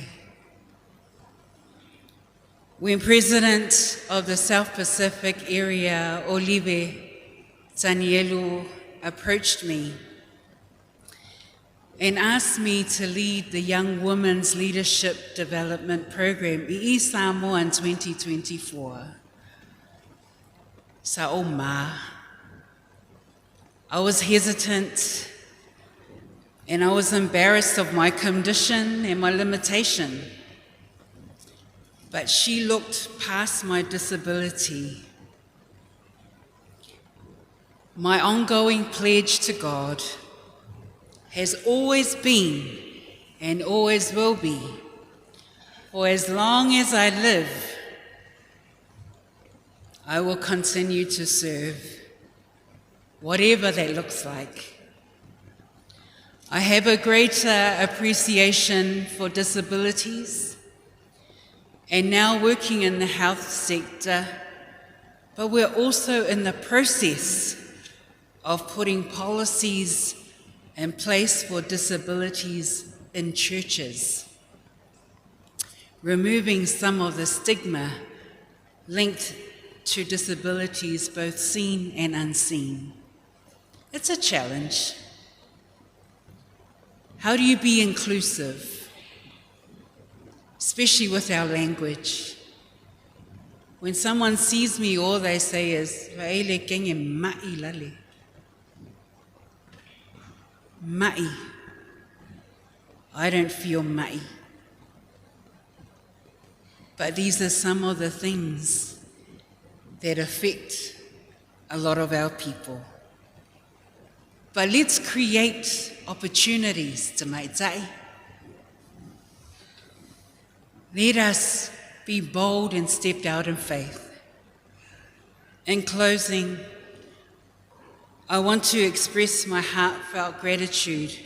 Speaker 9: When President of the South Pacific area, Olive Tanielu, approached me and asked me to lead the Young Women's Leadership Development Program, i Samoa in 2024. Sa'oma. I was hesitant and I was embarrassed of my condition and my limitation. But she looked past my disability. My ongoing pledge to God has always been and always will be, for as long as I live, I will continue to serve, whatever that looks like. I have a greater appreciation for disabilities, and now working in the health sector, but we're also in the process of putting policies in place for disabilities in churches, removing some of the stigma linked to disabilities, both seen and unseen. It's a challenge. How do you be inclusive, especially with our language? When someone sees me, all they say is, "Vaele kenge mai lale." Mai. I don't feel mai. But these are some of the things that affect a lot of our people. But let's create opportunities, Tamaitai. Let us be bold and step out in faith. In closing, I want to express my heartfelt gratitude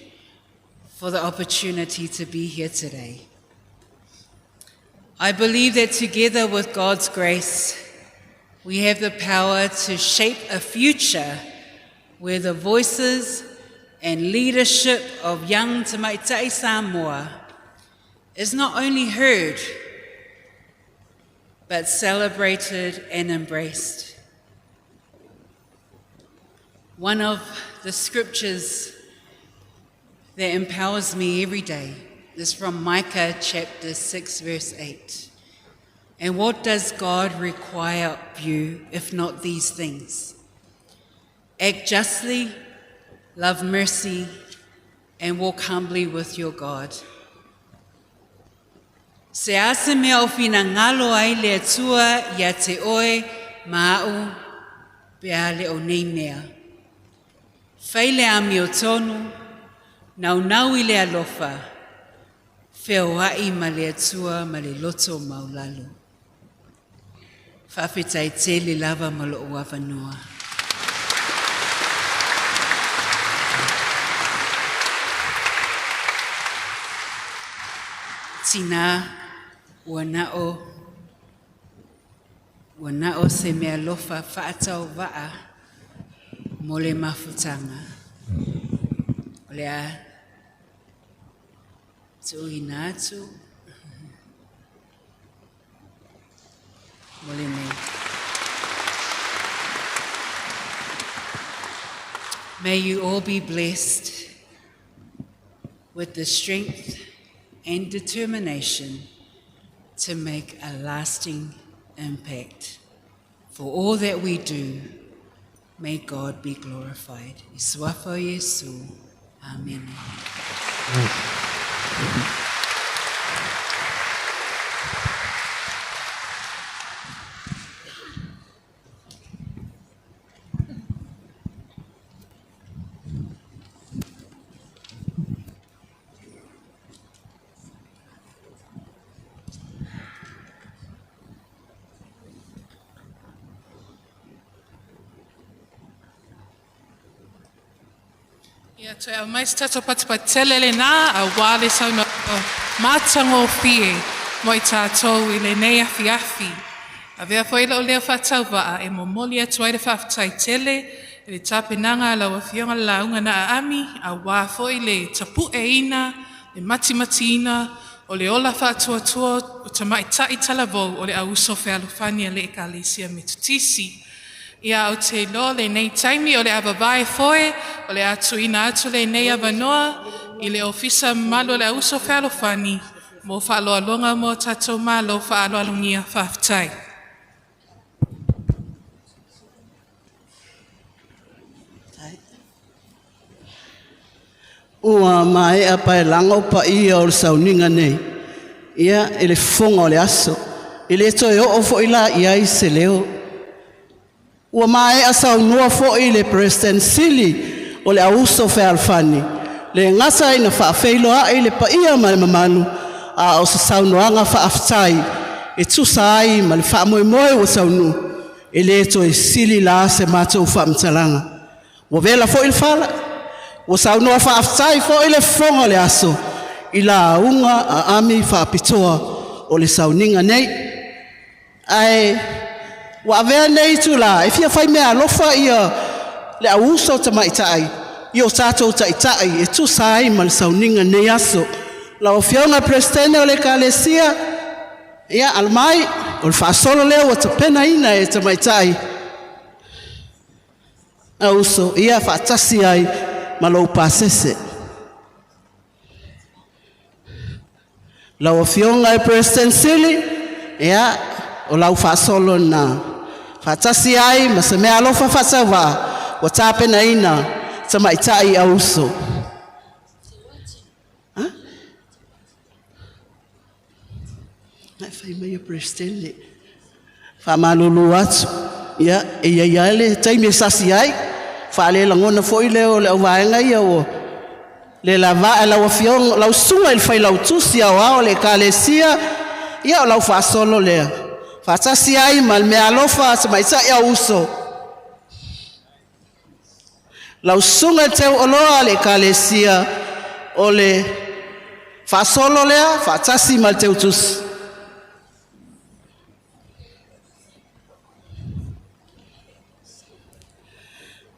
Speaker 9: for the opportunity to be here today. I believe that together with God's grace, we have the power to shape a future where the voices and leadership of young Tamaitai Samoa is not only heard, but celebrated and embraced. One of the scriptures that empowers me every day is from Micah chapter 6, verse 8. And what does God require of you, if not these things? Act justly, love mercy, and walk humbly with your God. Se ase mea o fina ngalo ai le atua ia te oe maau pea le o nei mea. Whai le ami o tonu, nau i le alofa, wheo ai ma le atua ma le loto maulalu. Whawhetai te le lava ma lo o awanua. Tina, ua nao se mea lofa whaatau waa mo le mafutanga. O le a te uhina atu mo le nei. May you all be blessed with the strength and determination to make a lasting impact. For all that we do, may God be glorified. Iswafo Yesu. Amen.
Speaker 6: Ia toi au mais tato patipatele le nā a wāle sauna mātango fie mo I tātou I le nei afi. A vea whaila o lea whatau waa e mo moli atu aire whawhatai tele e le tāpenanga lau a whionga launga na a ami a wā foi le tapu e ina, le mati ina o le ola whātua o tamaitai talavou o le au uso whealufania le ekalesia me tutisi. Ia au te lo le nei taimi o le awawae foe, o le atu ina atu le nei awanoa, I le ofisa malo le auso whalofani, mo whaaloa longa mo tatou malo whaaloa lungia whawhtai.
Speaker 10: Ua mai a pae langa o pa ia o le sauninga nei. Ia ele fonga o le aso. Ele toi o fo ila ia I se leo. Ua mai a saunua fo I le President Sili o le auso fe alfani. Le ngasa ina whaafeilo a le pa ia ma le mamanu a o sa saunuanga whaaftai. E tusa ai ma le whaamoe moe o saunu. Ele toi Sili la se matou whaamtalanga. Ua vela fo il fala. Ua saunua whaaftai fo I le fonga le aso. I la unga a ami whaapitoa o le sauninga nei. Ai... Wa avea nei tu la, e fia whai mea alofa ia le au uso tamaitai. I o tātou taitai, e tu sai ma le sauninga nei aso. La o whionga prestene o le kalesia, ia almai, o le whaasolo leo o tapena ina e tamaitai. A uso, ia whaatasi ai ma lo pasese. La o whionga e President Sili, ia o lau whaasolo na. Whatasi ai, ma se mea alofa whasawa, wa tāpena ina, tamaitai au uso. Nai whai mai a President, whamalulu atu, ia, e ia le, taimi e sasi ai, whaale langona fo I leo le au vaenga ia o, le la vaa lau afiong, lau sunga il whai lau tusi au ao le kalesia, ia o lau whaasolo lea. Whatasi ai mal mea alofa sa maitai au uso. Lau sunga teu oloa le kalesia o le whaasolo lea, whatasi mal teu tus.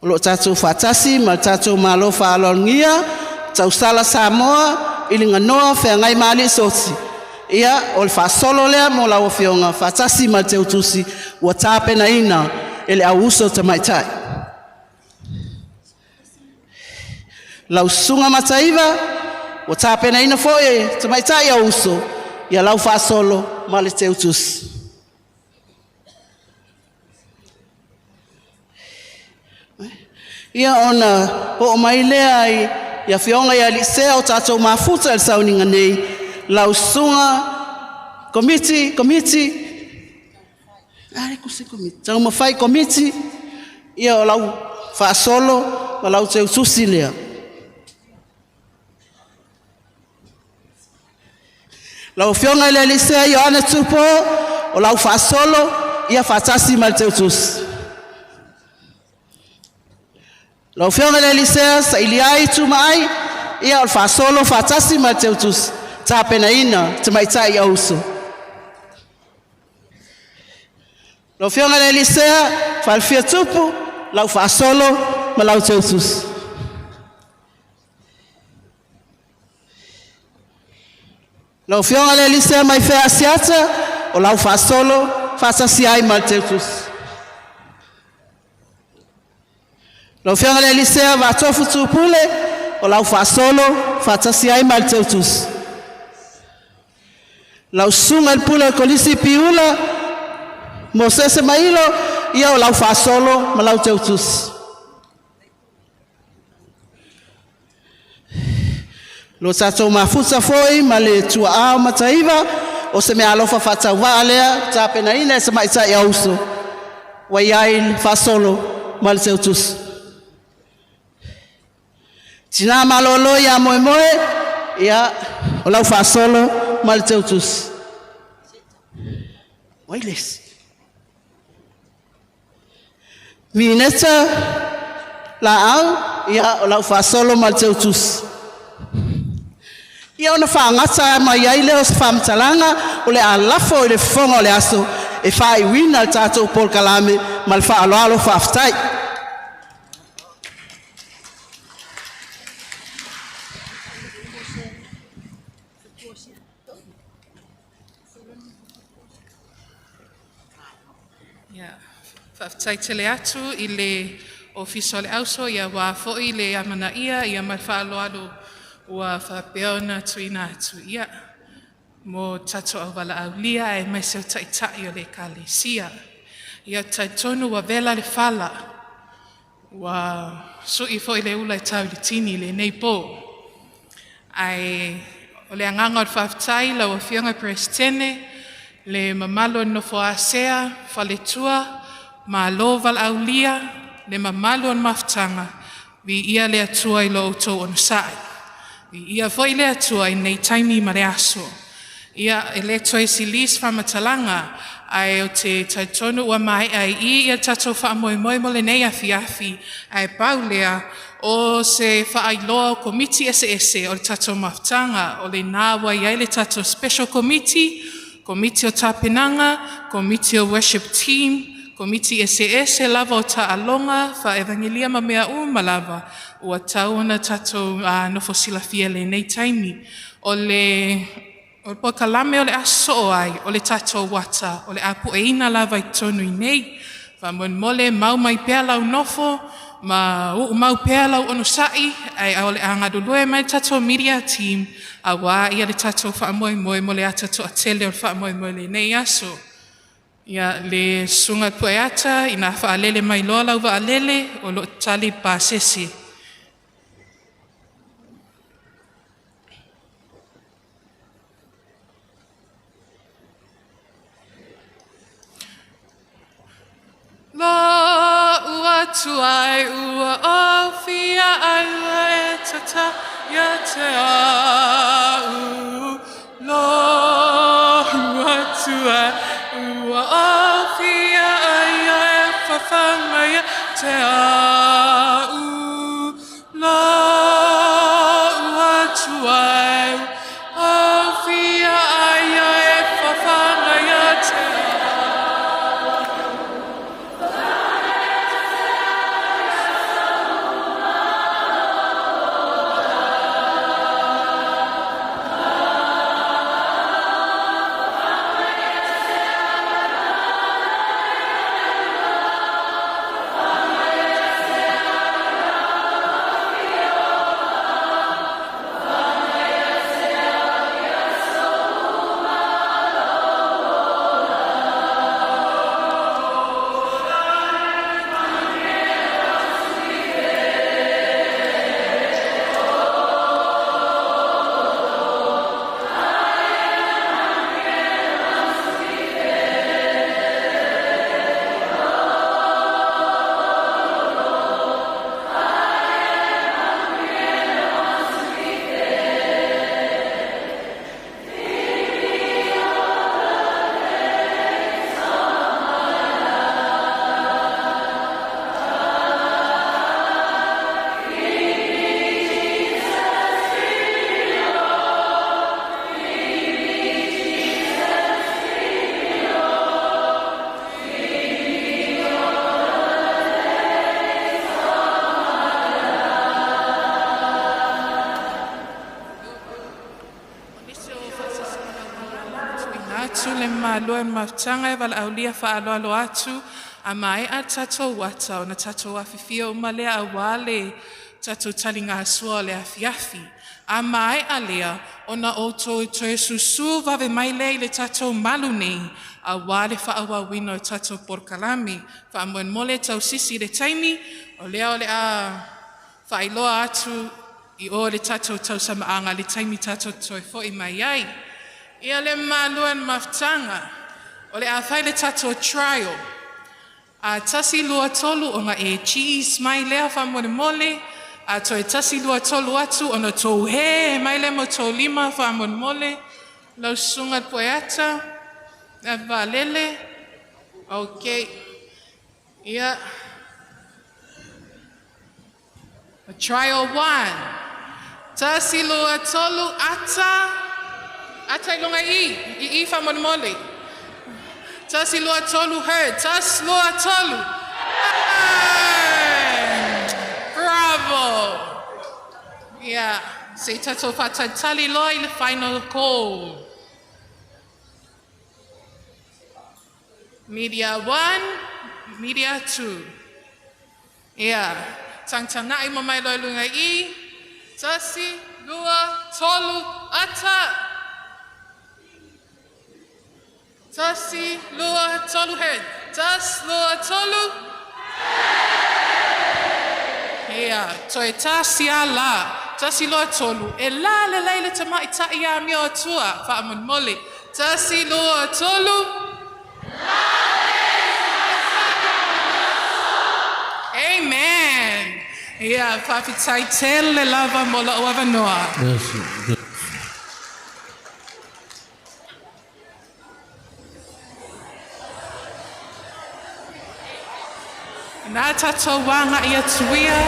Speaker 10: Olo tātou whatasi mal tātou malofa alongia, tau sala Samoa, ilinga noa whea ngai mali soti. Ia o le whaasolo lea mo lau whionga, whatasi ma te utusi, ua tāpena ina, ele au uso tamaitai. Lau sunga mataiva, ua tāpena ina foe, tamaitai au uso, ia lau whaasolo ma le te utusi. Ia ona o mai lea ai ia fionga ia lisea o tātou mafuta el sauninga nei lausunga komiti ai kusi komiti tau mawhai komiti ia o lau whaasolo o lau te utusi lea lau fionga ia lisea ia ana tupo o lau whaasolo ia whaatasi mal te utusi lau fionga ia lisea sa iliai tu mai ia o whaasolo whaatasi mal te utusi tāpena ina Tamaitai Au Uso. Lau fionga le lisea, whalfia tupu, lau whaasolo, ma lau te utusi. Lau fionga le lisea mai whea asiata, o lau whaasolo, whaatasi ai ma te utusi. Lau fionga le lisea, watofu tupule, o lau whaasolo, whaatasi ai ma te utusi. Lau sunga el pula kolisi piula, mo sese mailo, ia o lau whaasolo, ma lau te utusi. Lo tatou mafuta foi, ma le tua ao mataiva, o se mea alofa whatau waa lea, tāpena ina e se Tamaitai Au Uso. Wai ai whaasolo, ma le te utusi. Tina malolo ia moe moe, ia o lau whaasolo, ma le te utusi. Wailes. Mineta la au, ia o lau whaasolo ma le te utusi. Ia ona whaangata mai ai leo se whamtalanga, o le alafo o le whonga o le aso, e whai wina le tātou Paul Kalame, ma le whaaloalo whaafitai.
Speaker 6: Whaftai tele atu I le ofisa o le auso ia wā fo'i le amana ia mai whaaloalo ua whapeona tuina atu ia. Mo tato au wala au lia e mai seu taitai o le kalesia. Ia taitonu wa vela le whala. Wa sui fo'i le ula tau le tini le neipo. Ai o le anganga o whaftai la wa fionga prestene le mamalo nofo asea whaletua ma loval au lia, le mamalo on Mafutaga, vi ia le atua I lo outou ono sai. Vi ia foi le atua I nei taimi ma le aso. Ia e le toi silis whamatalanga, ai o te taitonu ua mai ai ia tatou whaamoemoe mo le nei afi, ai paulea o se whaailoa o komiti ese o le tatou Mafutaga, o le nāwa iai le tatou special committee, komiti o tāpenanga, komiti o worship team, komiti ese lava o ta'alonga, fa evangelia ma mea malava, ua tau ona tatou nofo silafia le nei taimi. O le po kalame o le aso ai, o le tatou wata, o le apu e ina lava I tonu I nei, fa mole mau mai pea lau nofo, mau pea lau ono sai, ai o le angadulue mai tatou media team, a wā ia le tatou whaamoemoe mo le atatou atele o le whaamoemoe le nei aso. Ia le sunga pueata ina whaalele mai loa lau waalele o lo tali pāsesi. Lo ua tuai ua ofia ai e tata ia te au. Lo ua tuai ua ofia ai e whawhanga ia te au. Lo ua tuai ofia ai e whawhanga ia te au. Atu le malua mafutanga e wala aulia whaaloalo atu. A mai a tatou wata o na tatou awhifia o malea a wale tatou talinga asua le afiafi. A mai a lea o na outou toe susu vave mai lei le tatou malu nei. A wale whaawawina o tatou porkalami. Whaamuen mole tau sisi le taimi o lea a whailoa atu I o le tatou tau samaanga le taimi tatou toe fo I mai ai. Ia le maluan mafutanga o le a whai le tatou trial. A tasi lua tolu o nga e cheese mai lea whamone mole. A toi tasi lua tolu atu o na tou he mai le mo tou lima whamone mole. Lau sungat poeata. A valele. Okay. Ia. Trial 1. Tasi lua tolu ata. Ata ilunga I whamone mole. Tasi lua tolu heard. Tas lua tolu. Bravo. Yeah. Se tato whatai tali loa I le final call. Media 1. Media 2. Yeah. Tangtanga I mamai loa lunga I. Tasi lua tolu ata. Tasi lua tolu head. Tas lua tolu. Ia, toi tasi a la. Tasi lua tolu. E la le leile tamai tai a mio tua. Whaamon mole. Tasi lua tolu. Amen. Ia, whawhitai tele lava mola o avanoa. Nā tatou wanga I atuia.